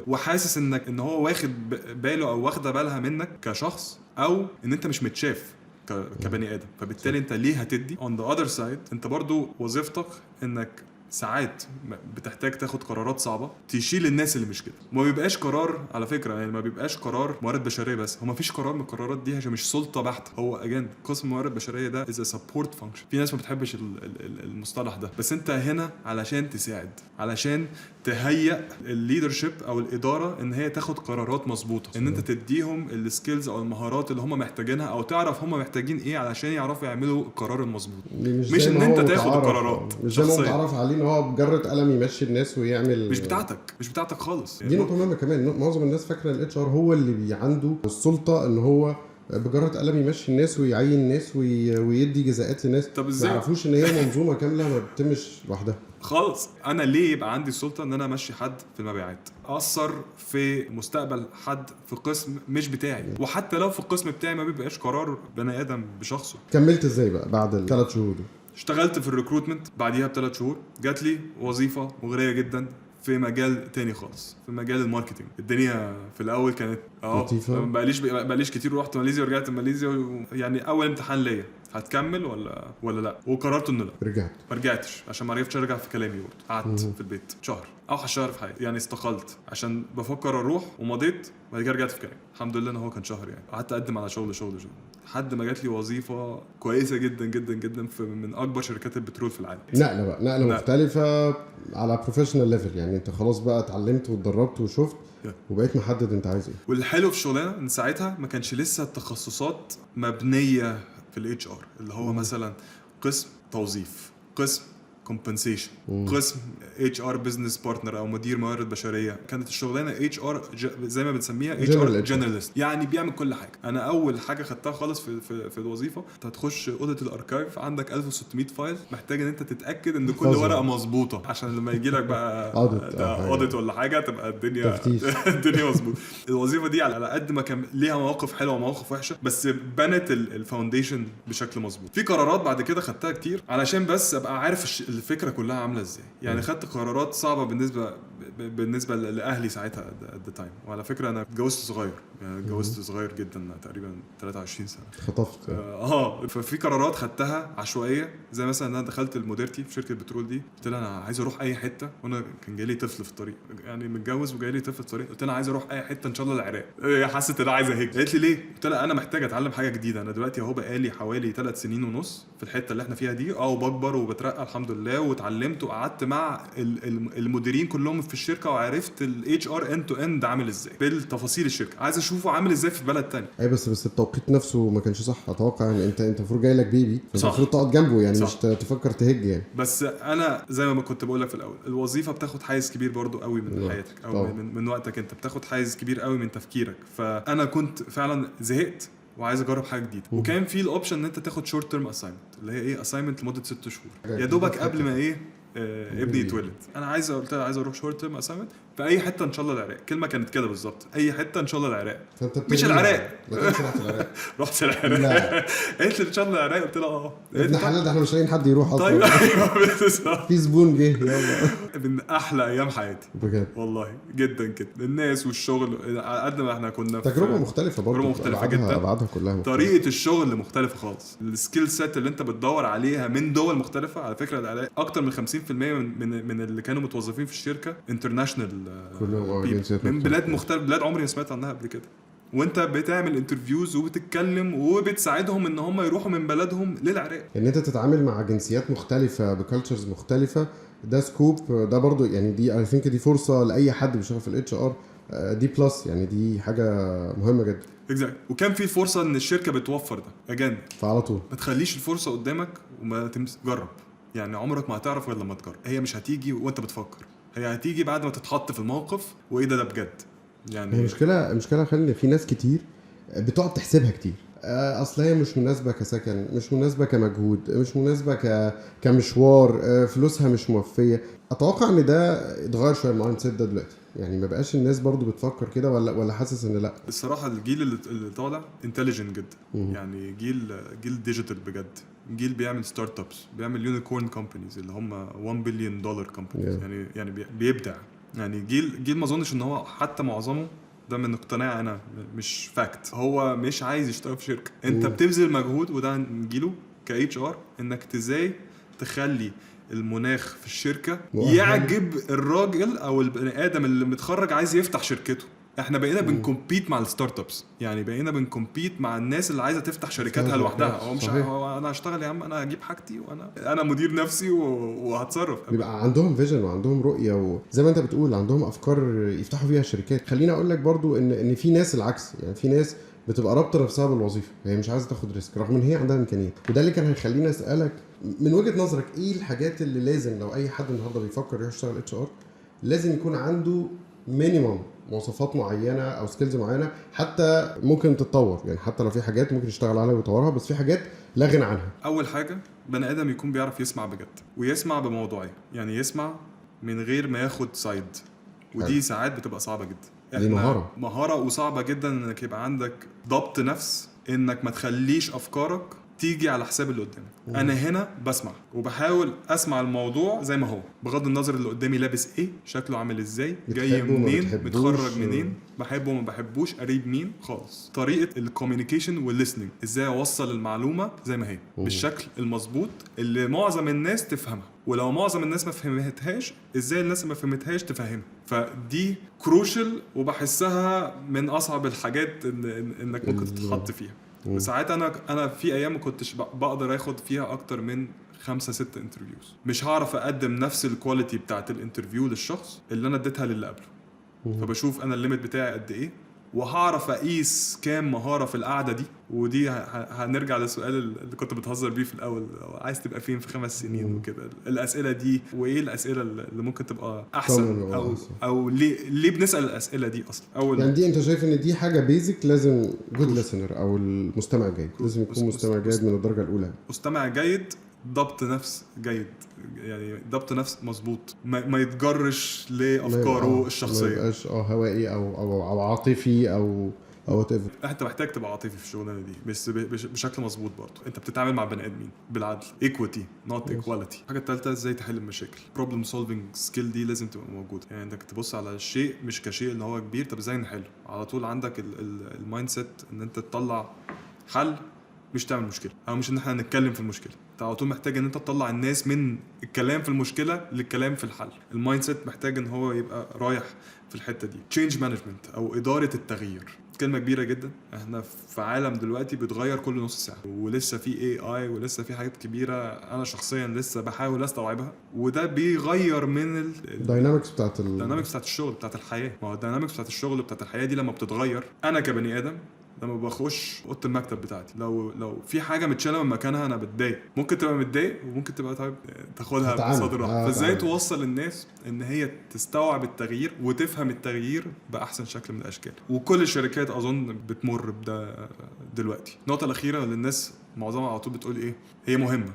وحاسس ان هو واخد باله او واخده بالها منك كشخص، او ان انت مش متشاف كبني ادم. فبالتالي انت ليه هتدي on the other side. انت برضو وظيفتك انك ساعات بتحتاج تاخد قرارات صعبه تشيل الناس اللي مش كده. ما بيبقاش قرار على فكره، يعني ما بيبقاش قرار موارد بشريه بس، هو ما فيش قرار من القرارات دي عشان مش سلطه بحته. هو اجان قسم موارد بشريه ده is a support function. في ناس ما بتحبش المصطلح ده، بس انت هنا علشان تساعد، علشان تهيئ الليدرشيب او الاداره ان هي تاخد قرارات مظبوطه، ان انت تديهم السكيلز او المهارات اللي هم محتاجينها، او تعرف هم محتاجين ايه علشان يعرفوا يعملوا القرار المظبوط، مش ان انت تاخد القرارات. مش زي ما هو متعرف عليه ان هو بجرة قلم يمشي الناس ويعمل، مش بتاعتك خالص. دي نقطه مهمه كمان. معظم الناس فاكره الاتش ار هو اللي عنده السلطه ان هو بجرة قلم يمشي الناس ويعين الناس ويدي جزاءات للناس. طب ازاي؟ ما يعرفوش ان هي منظومه كامله ما بتتمش لوحدها خالص. انا ليه يبقى عندي السلطه ان انا امشي حد في المبيعات، اثر في مستقبل حد في قسم مش بتاعي؟ وحتى لو في القسم بتاعي ما بيبقاش قرار بني ادم بشخصه. كملت ازاي بقى بعد ال3 شهور دول؟ اشتغلت في الريكروتمنت، بعديها ب3 شهور جات لي وظيفه مغريه جدا في مجال تاني خالص، في مجال الماركتينج. الدنيا في الاول كانت بقاليش كتير، رحت ماليزيا ورجعت ماليزيا يعني اول امتحان ليا هتكمل ولا لا، وقررت انه لا. رجعت ما رجعتش عشان ما عرفتش ارجع في كلامي برضه. قعدت في البيت شهر، اوحش شهر في حياتي يعني. استقلت عشان بفكر اروح ومضيت، بعد كده رجعت في كلامي. الحمد لله ان هو كان شهر يعني. قعدت اقدم على شغل لحد ما جات لي وظيفه كويسه جدا جدا جدا في من اكبر شركات البترول في العالم. نقله مختلفه على بروفيشنال ليفل، يعني انت خلاص بقى اتعلمت واتدربت وشفت وبقيت محدد انت عايز ايه. والحلو في الشغلانه ان ساعتها ما كانش لسه التخصصات مبنيه في الاتش ار، اللي هو مثلا قسم توظيف، قسم كومبنسيشن، قسم اتش ار بزنس بارتنر او مدير موارد بشريه. كانت الشغلانه اتش ار زي ما بنسميها اتش ار جنراليست، يعني بيعمل كل حاجه. انا اول حاجه خدتها خالص في الوظيفه، انت هتخش اوديت الاركايف، عندك 1600 فايل، محتاج ان انت تتاكد ان كل ورقه مظبوطه عشان لما يجي لك بقى اوديت ولا حاجه تبقى الدنيا مظبوطه. الوظيفه دي على قد ما كان ليها مواقف حلوه ومواقف وحشه، بس بنت الفاونديشن بشكل مظبوط. في قرارات بعد كده خدتها كتير علشان بس ابقى عارف الفكره كلها عامله ازاي. يعني خدت قرارات صعبه بالنسبه لاهلي ساعتها at the time. وعلى فكره انا اتجوزت صغير، يعني اتجوزت صغير جدا، تقريبا 23 سنه خطفت. ففي قرارات خدتها عشوائيه، زي مثلا انا دخلت المديرتي في شركه بترول دي، قلت لها انا عايز اروح اي حته، وانا كان جاي لي طفل في الطريق، يعني متجوز وجاي لي طفل في الطريق. قلت لها عايز اروح اي حته ان شاء الله العراق. هي حست ان انا عايز اهيك. قالت لي ليه؟ قلت لها انا محتاجه اتعلم حاجه جديده. انا دلوقتي اهو بقالي حوالي 3 سنين ونص في الحته اللي احنا فيها دي، وبكبر وبترقى الحمد لله، واتعلمت وقعدت مع المديرين كلهم في الشركه، وعرفت الاتش ار اند تو اند عامل ازاي بالتفاصيل الشركه، عايز اشوفه عامل ازاي في بلد تاني. اي بس التوقيت نفسه ما كانش صح. اتوقع يعني انت المفروض جاي لك بيبي، المفروض تقعد جنبه يعني، صح. مش تفكر تهج يعني. بس انا زي ما كنت بقول لك في الاول، الوظيفه بتاخد حيز كبير برضو قوي من حياتك، او من وقتك، انت بتاخد حيز كبير قوي من تفكيرك. فانا كنت فعلا زهقت وعايز اجرب حاجه جديده. وكان في الاوبشن ان انت تاخد شورت تيرم اساينمنت، اللي هي ايه، اساينمنت لمده 6 شهور يا دوبك قبل ما ايه ابني يتولد. انا قلت له عايز اروح شورت تيرم اساينمنت في اي حته ان شاء الله العراق. كلمه كانت كده بالظبط، اي حته ان شاء الله العراق. مش العراق. رحت العراق. قالت لي ان شاء الله العراق. قلت لها ابن حلال، احنا مش لاقيين حد يروح اصلا. طيب في زبون جه يلا. من احلى ايام حياتي بجد والله، جدا كده. الناس والشغل قد ما احنا كنا تجربه مختلفه برضه، تجربه مختلفه جدا، ابعادها كلها مختلفة. طريقه الشغل مختلفه خالص، السكيل سيت اللي انت بتدور عليها من دول مختلفه. على فكره العراق اكتر من 50% من اللي كانوا متوظفين في الشركه انترناشونال، من بلاد مختلفه، بلاد عمري ما سمعت عنها قبل كده. وانت بتعمل انترفيوز وبتتكلم وبتساعدهم ان هم يروحوا من بلدهم للعراق. ان انت تتعامل مع جنسيات مختلفه بكالتشرز مختلفه، ده سكوب، ده برضو يعني دي اي ثينك دي فرصه لاي حد بيشتغل في الاتش ار، دي بلس يعني، دي حاجه مهمه جدا. exactly. وكان في فرصه ان الشركه بتوفر ده اجان، فعلى طول ما تخليش الفرصه قدامك وما جرب. يعني عمرك ما هتعرف غير لما تجرب. هي مش هتيجي وانت بتفكر، هي هتيجي بعد ما تتحط في الموقف وايه ده بجد هي يعني. مشكله خلي في ناس كتير بتقعد تحسبها كتير، اصل هي مش مناسبه كسكن، مش مناسبه كمجهود، مش مناسبه كمشوار، فلوسها مش موفيه. اتوقع ان ده اتغير شويه المايند سيت ده دلوقتي، يعني ما بقاش الناس برضو بتفكر كده، ولا حاسس ان لا؟ الصراحه الجيل اللي طالع انتليجنت جدا. يعني جيل ديجيتال بجد، جيل بيعمل ستارت ابس، بيعمل يونيكورن كومبانيز اللي هم 1 بليون دولار كومبانيز. يعني بيبدع. يعني جيل ما اظنش ان هو حتى معظمه، ده من اقتناع انا مش فاكت، هو مش عايز يشتغل في شركه. انت بتبذل مجهود، وده نجيله كاتش ار، انك ازاي تخلي المناخ في الشركه مؤهل. يعجب الراجل او البني ادم اللي متخرج عايز يفتح شركته. احنا بقينا بنكمبيت مع الستارت ابس، يعني بقينا بنكمبيت مع الناس اللي عايزه تفتح شركاتها لوحدها. هو مش هو انا هشتغل يا عم، انا هجيب حاجتي وانا مدير نفسي وهتصرف. بيبقى عندهم فيجن وعندهم رؤيه، وزي ما انت بتقول عندهم افكار يفتحوا فيها شركات. خليني اقول لك برضو ان في ناس العكس، يعني في ناس بتبقى رابطه نفسها بالوظيفه، هي مش عايزه تاخد ريسك رغم ان هي عندها امكانيات. وده اللي كان هيخليني اسالك من وجهه نظرك ايه الحاجات اللي لازم لو اي حد النهارده بيفكر يروح يشتغل اتش ار لازم يكون عنده مينيمم مواصفات معينه او سكيلز معينه، حتى ممكن تتطور، يعني حتى لو في حاجات ممكن يشتغل عليها ويطورها، بس في حاجات لا غنى عنها. اول حاجه بني ادم يكون بيعرف يسمع بجد، ويسمع بموضوعيه، يعني يسمع من غير ما ياخد سايد، ودي ساعات بتبقى صعبه جدا. دي مهاره وصعبه جدا انك يبقى عندك ضبط نفس، انك ما تخليش افكارك تيجي على حساب اللي قدامك. انا هنا بسمع وبحاول اسمع الموضوع زي ما هو، بغض النظر اللي قدامي لابس ايه، شكله عامل ازاي، جاي منين، متخرج منين، بحبه وما بحبوش، قريب مين خالص. طريقه الكوميونيكيشن والليسننج، ازاي اوصل المعلومه زي ما هي بالشكل المظبوط اللي معظم الناس تفهمها، ولو معظم الناس ما فهمتهاش ازاي الناس ما فهمتهاش تفهمها. فدي كروشل، وبحسها من اصعب الحاجات انك ممكن تتحط فيها. وساعات انا في ايام ما كنتش بقدر اخد فيها اكتر من 5-6 انترفيوز، مش هعرف اقدم نفس الكواليتي بتاعت الانترفيو للشخص اللي انا اديتها للي قبله. فبشوف انا الليميت بتاعي قد ايه، وهعرف اقيس كام مهاره في القعده دي. ودي هنرجع للسؤال اللي كنت بتهزر بيه في الاول، عايز تبقى فين في 5 سنين وكده. الاسئله دي وايه الاسئله اللي ممكن تبقى احسن، او ليه بنسال الاسئله دي اصلا اول. يعني دي انت شايف ان دي حاجه بيزك، لازم جود ليسنر او المستمع جيد لازم يكون مستمع جيد من الدرجه الاولى. مستمع جيد، ضبط نفس جيد، يعني ضبط نفس مظبوط، ما يتجرش لافكاره الشخصيه، ما يبقاش هوائي او عاطفي او وات ايفر. انت محتاج تبقى عاطفي في الشغلانه دي، بس بشكل مظبوط برضه. انت بتتعامل مع بني ادمين بالعدل، ايكويتي نوت ايكواليتي. الحاجه الثالثه ازاي تحل المشاكل، بروبلم سولفينج سكيل، دي لازم تبقى موجوده. يعني انك تبص على الشيء مش كشيء اللي هو كبير، طب ازاي نحله على طول. عندك المايند سيت ان انت تطلع حل، مش تعمل مشكله، او مش ان احنا نتكلم في المشكله. انت على طول محتاج ان انت تطلع الناس من الكلام في المشكله للكلام في الحل. المايند سيت محتاج ان هو يبقى رايح في الحته دي. تشينج مانجمنت او اداره التغيير، كلمه كبيره جدا. احنا في عالم دلوقتي بيتغير كل نص ساعه، ولسه في AI، ولسه في حاجات كبيره انا شخصيا لسه بحاول استوعبها. وده بيغير من الداينامكس بتاعت الشغل، بتاعت الحياه. ما هو الداينامكس بتاعت الشغل بتاعت الحياه دي لما بتتغير، انا كبني ادم لما بخش اوضه المكتب بتاعتي، لو في حاجه متشاله من مكانها انا بتضايق. ممكن تبقى متضايق، وممكن تبقى طيب تاخدها بصدر رحب. فازاي توصل للناس ان هي تستوعب التغيير وتفهم التغيير باحسن شكل من الاشكال. وكل الشركات اظن بتمر بده دلوقتي. النقطه الاخيره اللي الناس معظمها على طول بتقول ايه، هي مهمه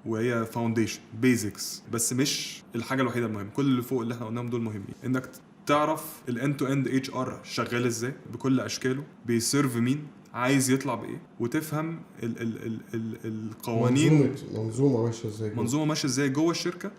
وهي فاونديشن بيزكس، بس مش الحاجه الوحيده المهمه. كل اللي فوق اللي احنا قلناهم دول مهمين. انك تعرف الاند تو اند اتش ار شغال ازاي بكل اشكاله، بيسيرف مين، عايز يطلع بايه، وتفهم القوانين، منظومه ماشيه ازاي جوه الشركه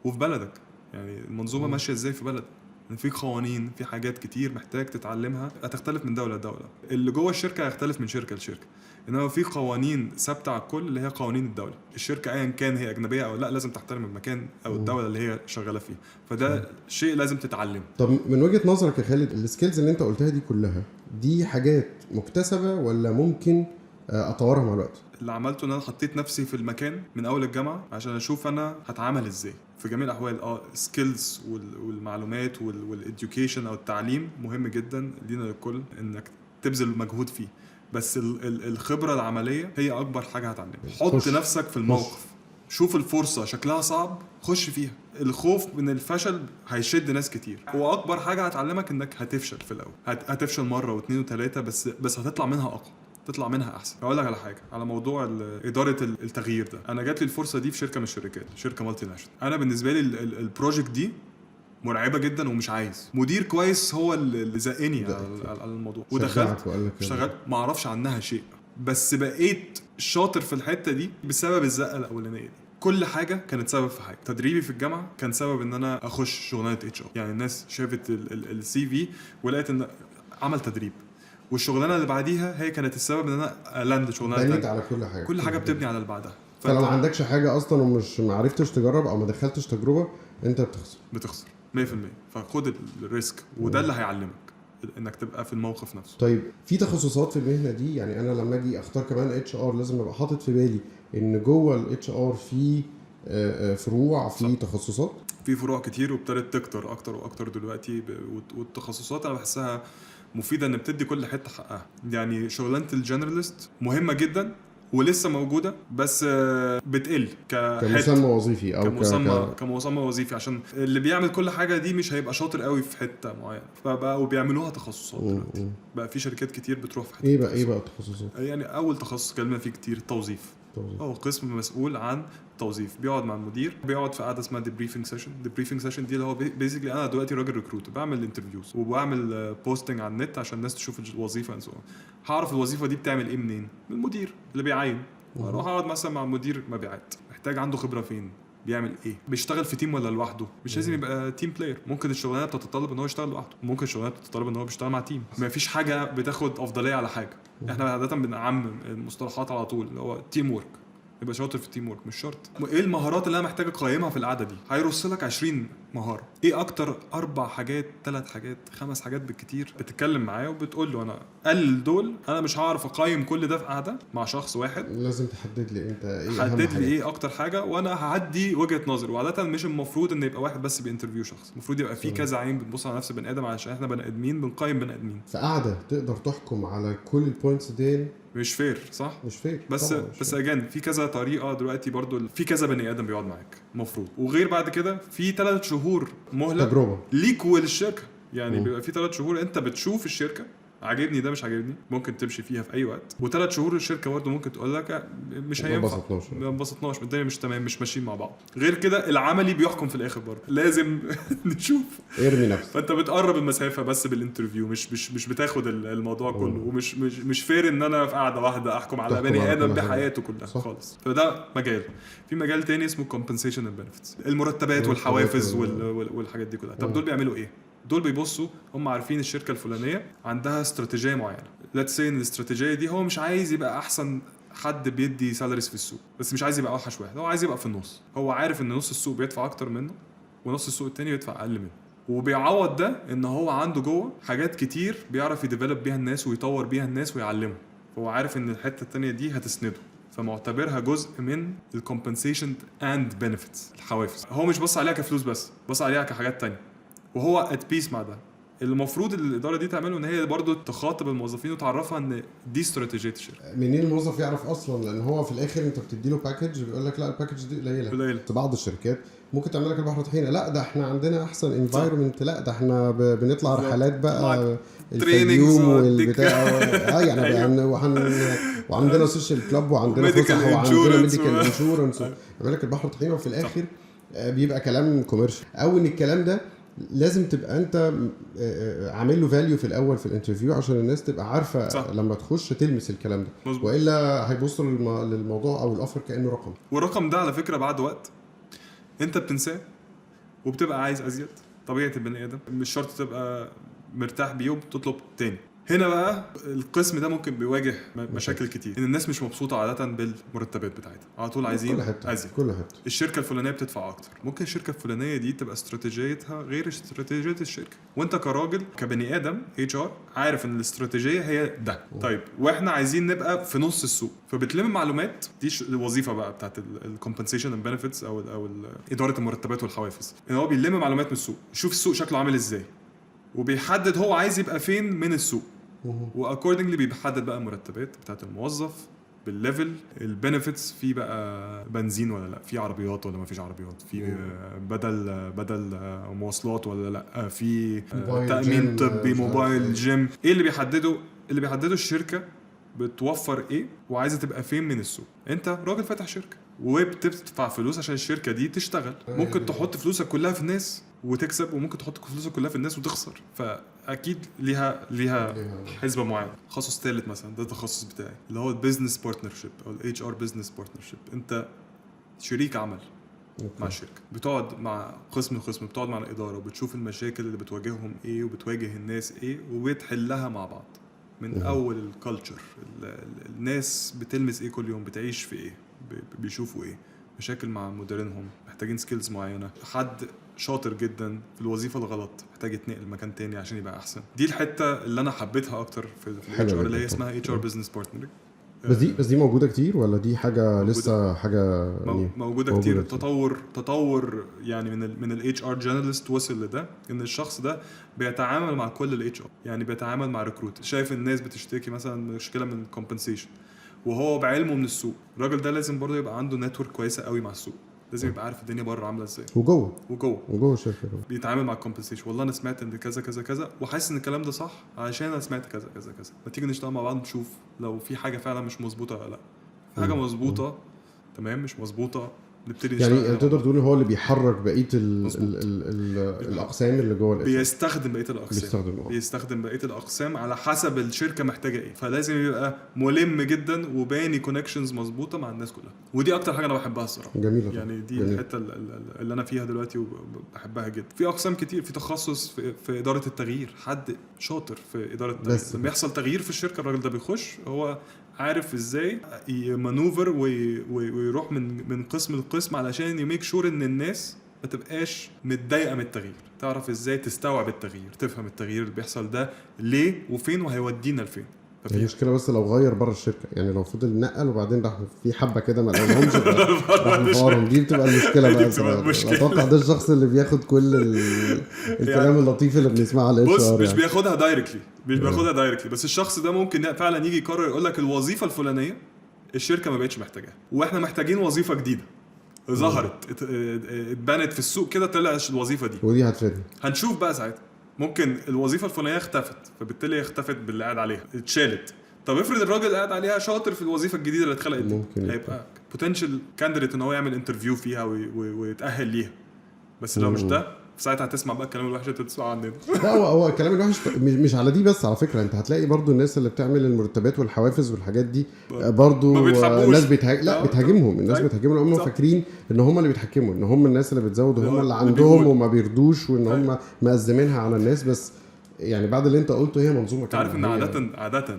وفي بلدك. يعني المنظومه ماشيه ازاي في بلدك، ان في قوانين، في حاجات كتير محتاج تتعلمها، هتختلف من دوله لدوله، اللي جوه الشركه هيختلف من شركه لشركه، انما في قوانين ثابته على الكل اللي هي قوانين الدوله. الشركه ايا كان هي اجنبيه او لا لازم تحترم المكان او الدوله اللي هي شغاله فيه، فده شيء لازم تتعلمه. طب من وجهة نظرك يا خالد، السكيلز اللي انت قلتها دي كلها دي حاجات مكتسبة ولا ممكن اطورها مع الوقت؟ اللي عملته ان انا حطيت نفسي في المكان من اول الجامعه عشان اشوف انا هتعامل ازاي في جميع الاحوال. سكيلز والمعلومات والاديوكيشن او التعليم مهم جدا لينا للكل انك تبذل مجهود فيه، بس الخبره العمليه هي اكبر حاجه هتعلمك. حط نفسك في الموقف، شوف الفرصه شكلها صعب خش فيها. الخوف من الفشل هيشد ناس كتير، واكبر حاجه هتعلمك انك هتفشل في الاول، هتفشل مره واثنين وثلاثه، بس هتطلع منها اقوى، تطلع منها احسن. اقول لك على حاجه على موضوع اداره التغيير ده. انا جات لي الفرصه دي في شركه من الشركات، شركه مالتي ناشونال. انا بالنسبه لي البروجكت دي مرعبه جدا ومش عايز مدير كويس هو اللي زقني على الموضوع. ودخلت اشتغلت ما اعرفش عنها شيء، بس بقيت شاطر في الحته دي بسبب الزقه الاولانيه دي. كل حاجه كانت سبب في حاجه. تدريبي في الجامعه كان سبب ان انا اخش شغلانه اتش ار، يعني الناس شافت السي في ولقيت ان عمل تدريب، والشغلانه اللي بعديها هي كانت السبب ان انا لاند شغلانه بنيت على كل حاجه بتبني على اللي بعدها. فلو ما عندكش حاجه اصلا ومش معرفتش تجرب او ما دخلتش تجربه انت بتخسر 100%. فخد الريسك، وده اللي هيعلمك انك تبقى في الموقف نفسه. طيب في تخصصات في المهنه دي؟ يعني انا لما اجي اختار كمان اتش ار لازم ابقى حاطط في بالي ان جوه الاتش ار في فروع، في تخصصات، في فروع كتير وابتدت تكتر اكتر واكتر دلوقتي. والتخصصات انا بحسها مفيده ان بتدي كل حته حقها. يعني شغلانه الجنراليست مهمه جدا ولسه موجوده، بس بتقل كمسمى وظيفي او كمسمى وظيفي، عشان اللي بيعمل كل حاجه دي مش هيبقى شاطر قوي في حته معينه، فبقوا بيعملوها تخصصات دلوقتي. بقى في شركات كتير بتروح في حته. ايه بقى التخصصات؟ يعني اول تخصص كلمنا فيه كتير التوظيف. هو قسم مسؤول عن التوظيف، بيقعد مع المدير، بيقعد في قعده اسمها ديبريفنج سيشن. ديبريفنج سيشن دي اللي هو بيزيكلي انا دلوقتي راجل ريكروتر بعمل انترفيوز وبعمل بوستنج على النت عشان الناس تشوف الوظيفه انسو. هعرف الوظيفه دي بتعمل ايه منين؟ من المدير اللي بيعين. اروح اقعد مثلا مع مدير مبيعات، محتاج عنده خبره فين، بيعمل ايه، بيشتغل في تيم ولا لوحده. مش لازم يبقى تيم بلاير، ممكن الشغلانه بتتطلب ان هو يشتغل لوحده، ممكن الشغلانه بتتطلب ان هو بيشتغل مع تيم. ما فيش حاجه بتاخد افضليه على حاجه. احنا عاده بنعمم المصطلحات على طول، اللي هو تيم وورك، يبقى شاطر في التيم وورك. مش شرط. ايه المهارات اللي انا محتاج اقيمها في القعده دي؟ هيرص لك 20 مهاره. ايه اكتر 4 حاجات، 3 حاجات، 5 حاجات بالكتير بتتكلم معاه وبتقول له انا قلل دول، انا مش هعرف اقيم كل ده في قعده مع شخص واحد. لازم تحدد لي انت ايه، حدد لي ايه اكتر حاجه وانا هعدي وجهه نظري. وعاده مش المفروض ان يبقى واحد بس بينترفيو شخص، المفروض يبقى في كذا عين بتبص على نفس بني ادم، عشان احنا بني ادمين بنقيم بني ادمين. في قعده تقدر تحكم على كل البوينتس دي مش فير، صح؟ مش فير بس اجان في كذا طريقه دلوقتي برضو، في كذا بني ادم بيقعد معاك المفروض. وغير بعد كده في 3 شهور مهله تجربه ليك وللشركه. يعني بيبقى في 3 شهور انت بتشوف الشركه عاجبني ده مش عاجبني، ممكن تمشي فيها في اي وقت. و3 شهور الشركه برضو ممكن تقول لك مش هينفع، ما انبسطناش، الدنيا مش تمام، مش ماشيين مع بعض. غير كده العملي بيحكم في الاخر برضو، لازم نشوف ارمي نفسك. فانت بتقرب المسافه بس بالانترفيو، مش بتاخد الموضوع كله. ومش فير ان انا في قعده واحده احكم على بني ادم بحياته كلها خالص. فده مجال. في مجال تاني اسمه compensation and benefits، المرتبات والحوافز والحاجات دي كلها. طب دول بيعملوا ايه؟ دول بيبصوا، هم عارفين الشركه الفلانيه عندها استراتيجيه معينه. let's say ان الاستراتيجيه دي هو مش عايز يبقى احسن حد بيدي سالاريز في السوق، بس مش عايز يبقى اوحش واحد، هو عايز يبقى في النص. هو عارف ان نص السوق بيدفع اكتر منه ونص السوق التاني بيدفع اقل منه، وبيعوض ده ان هو عنده جوه حاجات كتير بيعرف يديفلوب بيها الناس ويطور بيها الناس ويعلمهم. فهو عارف ان الحته التانيه دي هتسنده، فمعتبرها جزء من الكومبنسيشن اند بنفيتس، الحوافز. هو مش بص عليها كفلوس بس، بص عليها كحاجات تانية، وهو ات بيس مع ده. المفروض الاداره دي تعمله ان هي برضو تخاطب الموظفين وتعرفها ان دي استراتيجيه الشركه. منين الموظف يعرف اصلا؟ لان هو في الاخر انت بتدي له باكج بيقول لك لا الباكج دي قليله. في بعض الشركات ممكن تعمل لك البحر طحينه، لا ده احنا عندنا احسن انفايرمنت، لا ده احنا بنطلع رحلات بقى الفيوم والبتاع يعني وعندنا سوشيال كلاب وعندنا فسح وعندنا ميديكال انشورنس، يعمل لك البحر طحينه. وفي الاخر بيبقى كلام كوميرشال. او ان الكلام ده لازم تبقى انت عامل له فاليو في الاول في الانترفيو عشان الناس تبقى عارفه صح. لما تخش تلمس الكلام ده مزبوط. والا هيبصوا للموضوع او الاوفر كانه رقم. والرقم ده على فكره بعد وقت انت بتنساه وبتبقى عايز ازيد، طبيعه البني ادم، مش شرط تبقى مرتاح بيه وبتطلب تاني. هنا بقى القسم ده ممكن بيواجه مشاكل كتير، ان الناس مش مبسوطه عاده بالمرتبات بتاعتها، على طول عايزين ازيد. كل حته الشركه الفلانيه بتدفع اكتر، ممكن الشركه الفلانيه دي تبقى استراتيجيتها غير استراتيجيه الشركه، وانت كراجل كبني ادم اتش ار عارف ان الاستراتيجيه هي ده. طيب واحنا عايزين نبقى في نص السوق، فبتلم معلومات دي الوظيفه بقى بتاعت الكومبنسيشن اند بنفيتس او اداره المرتبات والحوافز، ان هو بيلم معلومات من السوق، يشوف السوق شكله عامل ازاي، وبيحدد هو عايز يبقى فين من السوق، واكوردنجلي بيحدد بقى المرتبات بتاعت الموظف بالليفل، البنفيتس في بقى بنزين ولا لا، في عربيات ولا ما فيش عربيات، في بدل مواصلات ولا لا، في تأمين طبي، موبايل جيم. ايه اللي بيحدده؟ اللي بيحدده الشركة بتوفر ايه وعايزه تبقى فين من السوق. انت راجل فاتح شركه وبتدفع فلوس عشان الشركه دي تشتغل، ممكن تحط فلوسك كلها في الناس وتكسب، وممكن تحط فلوسك كلها في الناس وتخسر، فاكيد ليها حسبه معينه. تخصص ثالث مثلا، ده التخصص بتاعي اللي هو البيزنس بارتنرشيب او الاتش ار بيزنس بارتنرشيب. انت شريك عمل مع الشركه، بتقعد مع قسم بتقعد مع الاداره وبتشوف المشاكل اللي بتواجههم ايه وبتواجه الناس ايه وبتحلها مع بعض. من اول الكالتشر، الناس بتلمس ايه كل يوم، بتعيش في ايه، بيشوفوا ايه، مشاكل مع مديرينهم، محتاجين سكيلز معينه، حد شاطر جدا في الوظيفه الغلط محتاج يتنقل مكان تاني عشان يبقى احسن. دي الحته اللي انا حبيتها اكتر في الاتش ار، اللي هي اسمها اتش ار بزنس بارتنر. بس دي موجوده كتير ولا دي حاجه موجودة. لسه حاجه موجوده كتير. تطور يعني من الاتش ار جورنالست وصل لده، ان الشخص ده بيتعامل مع كل الاتش ار، يعني بيتعامل مع ريكروت، شايف الناس بتشتكي مثلا مشكله من الكومبنسيشن وهو بعلمه من السوق. الراجل ده لازم برضه يبقى عنده نتورك كويسه قوي مع السوق، لازم يبقى عارف الدنيا بره عامله ازاي وجوه الشركه، بيتعامل مع الكومبنسيشن. والله انا سمعت ان كذا كذا كذا وحاسس ان الكلام ده صح عشان انا سمعت كذا كذا كذا، ما تيجي نشتغل مع بعض نشوف لو في حاجه فعلا مش مظبوطه ولا لا. في حاجه مظبوطه تمام، مش مظبوطه نبتدي نشتغل. يعني تقدر تقول هو اللي بيحرك بقيه الاقسام اللي جوه بيستخدم بقيه الاقسام على حسب الشركه محتاجه ايه، فلازم يبقى ملم جدا وباني كونكشنز مظبوطه مع الناس كلها. ودي اكتر حاجه انا بحبها الصراحه. جميله يعني دي الحته اللي انا فيها دلوقتي وبحبها جدا. في اقسام كتير، في تخصص في اداره التغيير، حد شاطر في اداره التغيير. لما يحصل تغيير في الشركه الراجل ده بيخش هو عارف ازاي يمانوفر ويروح من قسم لقسم علشان يميك شور ان الناس ما تبقاش متضايقه من التغيير، تعرف ازاي تستوعب التغيير، تفهم التغيير اللي بيحصل ده ليه وفين وهيودينا لفين. المشكله بس لو غير بره الشركه، يعني لو فضل نقل وبعدين راح في حبه كده ما لقاهمش راح مفارم، دي بتبقى المشكله بقى. اتوقع ده الشخص اللي بياخد كل الكلام يعني اللطيف اللي بنسمعه على بص مش يعني. بياخدها دايركتلي بس الشخص ده ممكن فعلا يجي يقرر يقول لك الوظيفه الفلانيه الشركه ما بقتش محتاجاها واحنا محتاجين وظيفه جديده ظهرت اتبنت في السوق كده، طلع الوظيفه دي ودي هتفيدني. هنشوف بقى ساعتها ممكن الوظيفه الفلانيه اختفت، فبالتالي اختفت باللي قاعد عليها، اتشالت. طب افرض الراجل قاعد عليها شاطر في الوظيفه الجديده اللي اتخلقت دي، هيبقى بوتنشال كانديديت ان هو يعمل انترفيو فيها ويتاهل ليها. بس لو مش ده ساعتها هتسمع بقى الكلام الوحش اللي تسمعه عننا. لا هو الكلام الوحش مش على دي بس، على فكره انت هتلاقي برضو الناس اللي بتعمل المرتبات والحوافز والحاجات دي برضو الناس بتهاجمهم. الناس بتهاجمهم هم فاكرين ان هم اللي بيتحكموا، ان هم الناس اللي بتزود وهم اللي عندهم وما بيردوش، وان هم مأزمينها على الناس. بس يعني بعد اللي انت قلته هي منظومه كامله. تعرف ان عاده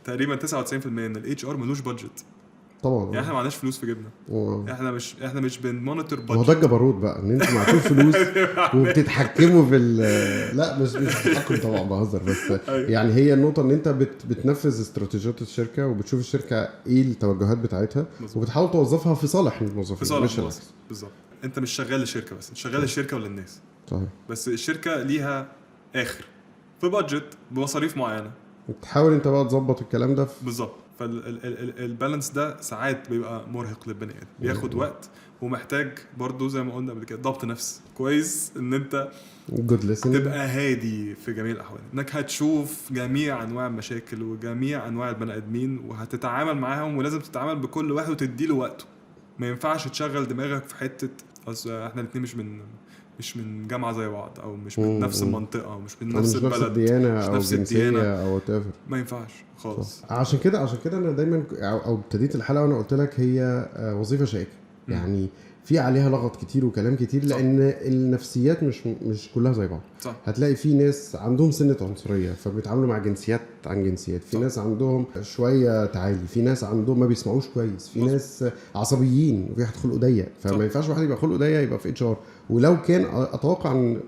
تقريبا 99% من الاتش ار ملوش بادجت طبعا. يعني احنا ما عندناش فلوس في جيبنا. احنا مش بنمونيتور بادجت. هو ده الجبروت بقى، ان انتوا معاكم فلوس وبتتحكموا في لا مش بتتحكم طبعا، بهزر بس. يعني هي النقطه ان انت بتنفذ استراتيجيات الشركه وبتشوف الشركه ايه التوجهات بتاعتها وبتحاول توظفها في صالح الموظفين مش العكس. بالظبط. انت مش شغال للشركه بس، انت شغال للشركه ولا الناس. صحيح. بس الشركه ليها اخر في بادجت بمصاريف معينه، تحاول انت بقى تظبط الكلام ده بالظبط. فالبالانس ده ساعات بيبقى مرهق للبني ادم، بياخد وقت ومحتاج برضو زي ما قلنا قبل كده ضبط نفس كويس، ان انت تبقى هادي في جميع الاحوال، انك هتشوف جميع انواع المشاكل وجميع انواع البني ادمين وهتتعامل معاهم، ولازم تتعامل بكل واحد وتديله وقته. ما ينفعش تشغل دماغك في حته احنا الاثنين مش من جامعه زي بعض، او مش من نفس المنطقه، او مش من نفس البلد، مش نفس الديانه او whatever. ما ينفعش خالص. عشان كده انا دايما او ابتديت الحلقه وانا قلت لك هي وظيفه شائكه. يعني في عليها لغط كتير وكلام كتير، لان النفسيات مش كلها زي بعض. صح. هتلاقي في ناس عندهم سنة عنصرية فبيتعاملوا مع جنسيات عن جنسيات، في صح. ناس عندهم شوية تعالي، في ناس عندهم ما بيسمعوش كويس، في مظبوط. ناس عصبيين، وفي واحد خلقه ضيق، صح. فما ينفعش واحد يبقى خلقه ضيق يبقى في HR. ولو كان اتوقع ان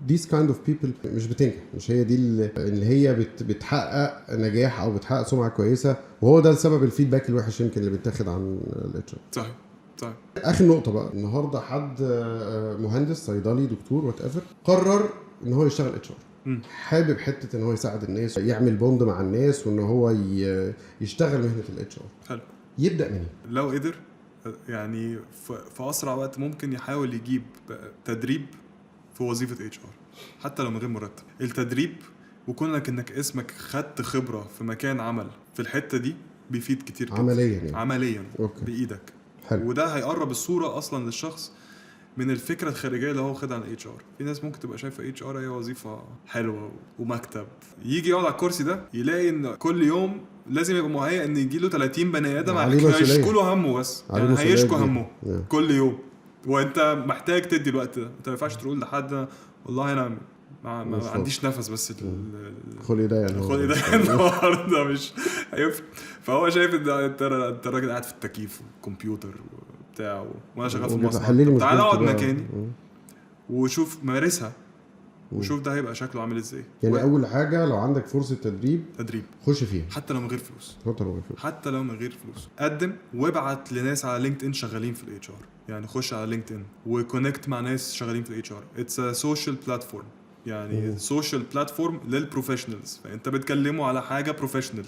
these kind of people مش بتنجح، مش هي دي اللي هي بتحقق نجاح او بتحقق سمعة كويسة، وهو ده السبب الفيدباك الوحش يمكن اللي بيتاخد عن الاتش ار. صحيح. صحيح. اخر نقطة بقى، النهارده حد مهندس صيدلي دكتور وات ايفر قرر ان هو يشتغل اتش ار، حابب حته ان هو يساعد الناس، يعمل بوند مع الناس، وان هو يشتغل مهنة الاتش ار، حلو. يبدأ منين؟ لو قدر يعني في اسرع وقت ممكن يحاول يجيب تدريب في وظيفه اتش ار حتى لو من غير مرتب. التدريب وكونك انك اسمك خدت خبره في مكان عمل في الحته دي بيفيد كتير جدا عمليا يعني. عمليا. أوكي. بايدك. حلو. وده هيقرب الصوره اصلا للشخص من الفكره الخارجيه اللي هو خدها عن اتش ار. في ناس ممكن تبقى شايفه اتش ار هي وظيفه حلوه ومكتب، يجي يقعد على الكرسي ده يلاقي ان كل يوم لازم يبقى مهيئ ان يجي له 30 بني ادم هيشكوا له همه، بس يعني هيشكوا همه كل يوم، وانت محتاج تدي الوقت ده. انت ما ينفعش تقول لحد والله انا ما عنديش نفس، بس خلي ده يعني خلي ده النهارده مش هينفع. فهو شايف ان انت راجل قاعد في التكييف والكمبيوتر بتاعه وانا شغال في مصنع، تعال اقعد مكاني وشوف مارسها وشوف ده هيبقى شكله عامل ازاي. يعني اول حاجه لو عندك فرصه تدريب خش فيها حتى لو من غير فلوس، حتى لو من غير فلوس قدم وابعت لناس على لينكد ان شغالين في الاتش ار. يعني خش على لينكد ان وكونكت مع ناس شغالين في الاتش ار. اتس ا سوشيال بلاتفورم، يعني سوشيال بلاتفورم للبروفيشنالز، فانت بتكلمه على حاجه بروفيشنال،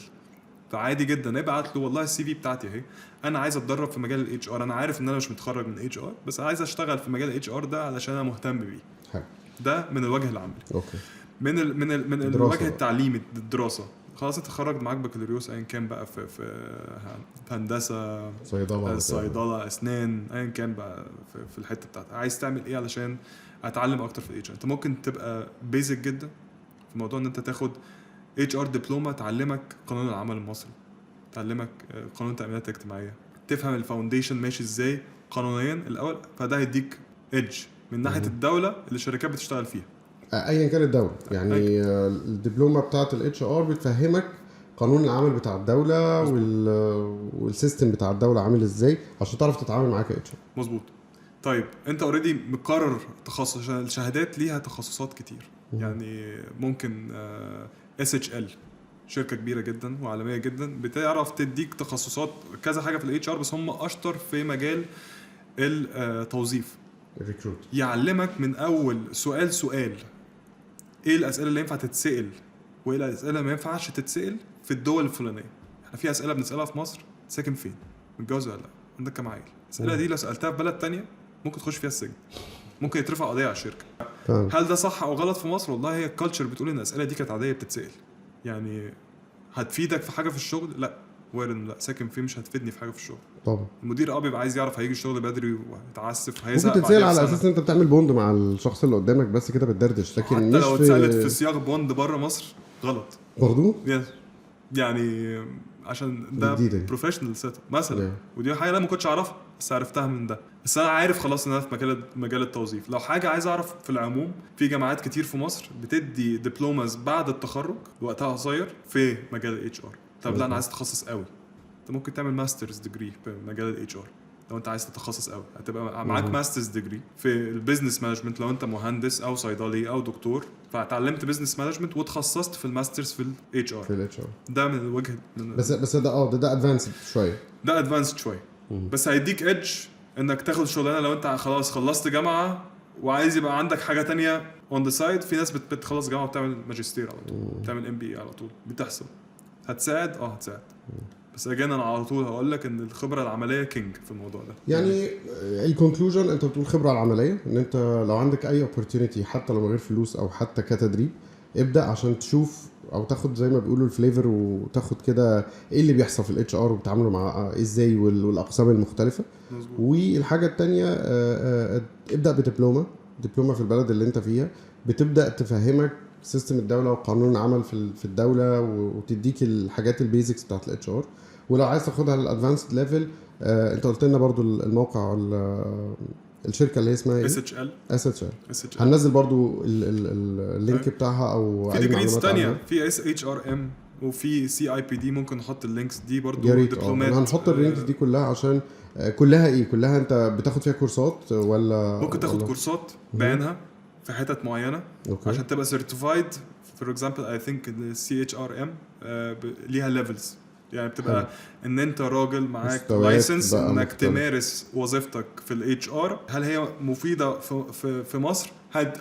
فعادي جدا ابعت له والله السي في بتاعتي اهي، انا عايز اتدرب في مجال الاتش ار، انا عارف ان انا مش متخرج من اتش ار بس عايز اشتغل في مجال الاتش ار ده علشان انا مهتم بيه. ده من الوجه العملي. اوكي. من الوجه التعليمي الدراسه، خلاص انت اتخرجت معاك بكالوريوس ايا كان بقى في هندسه، صيدله، اسنان، ايا كان بقى في الحته بتاعتك، عايز تعمل ايه علشان اتعلم اكتر في الاتش ار. انت ممكن تبقى بيزك جدا في موضوع ان انت تاخد اتش ار دبلومه تعلمك قانون العمل المصري، تعلمك قانون التامينات الاجتماعيه، تفهم الفاونديشن ماشي ازاي قانونيا الاول، فده هيديك ايدج من ناحيه الدوله اللي الشركات بتشتغل فيها ايا كانت الدوله. يعني الدبلومه بتاعه الاتش ار بتفهمك قانون العمل بتاع الدوله والسيستم بتاع الدوله عامل ازاي عشان تعرف تتعامل معاه كاتش ار. مظبوط. طيب انت اوريدي مقرر تخصص، الشهادات ليها تخصصات كتير. يعني ممكن SHL شركه كبيره جدا وعالميه جدا بتعرف تديك تخصصات كذا حاجه في الاتش ار، بس هم اشطر في مجال التوظيف، الريكروت. يعلمك من اول سؤال ايه الاسئله اللي ينفع تتسال وايه الاسئله اللي ما ينفعش تتسال في الدول الفلانيه. احنا في اسئله بنسالها في مصر: ساكن فين، متجوز ولا لا، عندك كام عيل. الاسئله دي لو سالتها في بلد تانية ممكن تخش فيها السجن، ممكن يترفع قضيه على الشركه. هل ده صح او غلط في مصر؟ والله هي الكالتشر بتقول ان الاسئله دي كانت عاديه بتتسال. يعني هتفيدك في حاجه في الشغل؟ لا. وارد لا. ساكن فين مش هتفيدني في حاجه في الشغل. طبعا المدير بيبقى عايز يعرف هيجي الشغل بدري وهيتعسف وهيزهق. ممكن تتسال على اساس ان انت بتعمل بوند مع الشخص اللي قدامك بس كده بتدردش، لكن حتى مش لو اتسالت في سياق بوند بره مصر غلط برضو. يعني عشان ده بروفيشنال سيت مثلا ودي حاجه انا ما كنتش اعرفها بس عرفتها من ده. بس انا عارف خلاص ان انا في مجال التوظيف. لو حاجه عايز اعرف في العموم، في جامعات كتير في مصر بتدي دبلوماز بعد التخرج وقتها قصير في مجال الاتش ار. طب لا انا عايز اتخصص قوي، انت ممكن تعمل ماسترز ديجري في مجال الاتش ار. لو انت عايز تتخصص قوي هتبقى معاك ماسترز ديجري في البيزنس مانجمنت لو انت مهندس او صيدلي او دكتور، فتعلمت بيزنس مانجمنت وتخصصت في الماسترز في الاتش ار. ده من الوجه بس ده ادفانسد شويه. ده ادفانسد شويه بس هيديك ايدج انك تاخد شغلانه لو انت خلاص خلصت جامعه وعايز يبقى عندك حاجه تانية اون ذا سايد. في ناس بتخلص جامعه وبتعمل ماجستير على طول، بتعمل MBA على طول، بتحصل. هتساعد هتساعد بس انا على طول هقول لك ان الخبره العمليه كينج في الموضوع ده. يعني الكونكلوجن انت بتقول خبره العمليه، ان انت لو عندك اي اوبورتونيتي حتى لو من غير فلوس او حتى كتدريب ابدا عشان تشوف او تاخد زي ما بيقولوا الفليفر وتاخد كده ايه اللي بيحصل في الاتش ار وبتعاملوا مع ازاي والاقسام المختلفه. والحاجه الثانيه ابدا بدبلومه في البلد اللي انت فيها، بتبدا تفهمك سيستم الدوله وقانون العمل في الدوله وتديك الحاجات البيزكس بتاعت الاتش ار. ولو عايز تاخدها للادفانسد ليفل انت قلت لنا برضو الموقع الشركه اللي اسمها ايه؟ SHL. هننزل برضو اللينك بتاعها او في اي ديجريز معلومات تانية عنها. في SHRM وفي CIPD، ممكن نحط اللينكس دي برضو. يا ريت دبلومات هنحط اللينكس دي كلها عشان كلها ايه، كلها انت بتاخد فيها كورسات ولا ممكن تاخد ولا؟ كورسات بعينها في حتت معينة أوكي. عشان تبقى certified. for example I think the CHRM ليها levels، يعني بتبقى ان انت راجل معاك لايسنس انك تمارس وظيفتك في الاتش ار. هل هي مفيده في مصر؟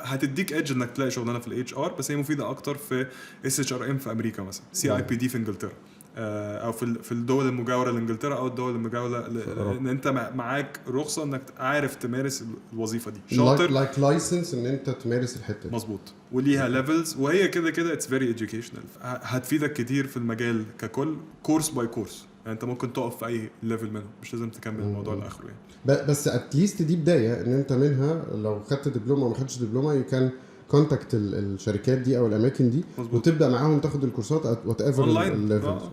هتديك ايدج انك تلاقي شغلانه في الاتش ار، بس هي مفيده اكتر في SHRM في امريكا مثلا، CIPD في انجلترا، او في الدول المجاوره لانجلترا او الدول المجاوره ان انت معاك رخصه انك عارف تمارس الوظيفه دي، شاطر لايك لايسنس ان انت تمارس الحته دي. مظبوط. وليها ليفلز، وهي كده اتس فيري اديوكيشنال، هتفيدك كتير في المجال ككل، كورس باي كورس. يعني انت ممكن تقف في اي ليفل منه، مش لازم تكمل الموضوع لاخره يعني. بس اتليست دي بدايه ان انت منها لو خدت دبلومه وما خدتش دبلومه يو كان كونتاكت الشركات دي او الاماكن دي مزبوط. وتبدا معاهم تاخد الكورسات وات ايفر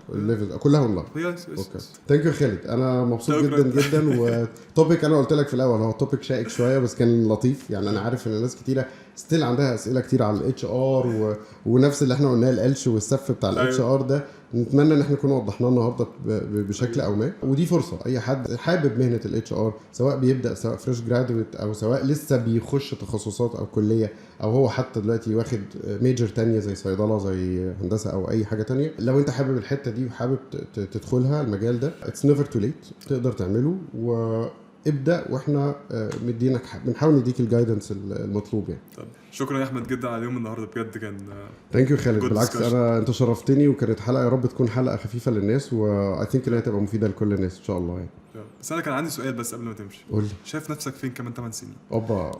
الليفل كلها اونلاين. اوكي ثانك يو خالد، انا مبسوط جدا جدا. وتوبيك انا قلت لك في الاول هو توبيك شائك شويه بس كان لطيف. يعني انا عارف ان ناس كتيره ستيل عندها اسئله كتير على الاتش ار ونفس اللي احنا قلناه القلش والسف بتاع الاتش ار ده. نتمنى ان احنا نكون وضحناه النهارده بشكل او ما. ودي فرصه اي حد حابب مهنه الاتش ار، سواء بيبدا سواء فريش جرادويت او سواء لسه بيخش تخصصات او كليه، او هو حتى دلوقتي واخد ميجر تانية زي صيدله زي هندسه او اي حاجه تانية. لو انت حابب الحته دي وحابب تدخلها المجال ده اتس نيفر تو ليت، تقدر تعمله وابدا. واحنا مدينك بنحاول نديك الجايدنس المطلوب يعني. طب شكرا يا احمد جدا على اليوم النهارده، بجد كان ثانك يو خالد. بالعكس انت شرفتني، وكانت حلقه يا رب تكون حلقه خفيفه للناس، واي ثينك انها تبقى مفيده لكل الناس ان شاء الله يعني. بس انا كان عندي سؤال بس قبل ما تمشي. قول لي. شايف نفسك فين كمان 8 سنين؟ اوبا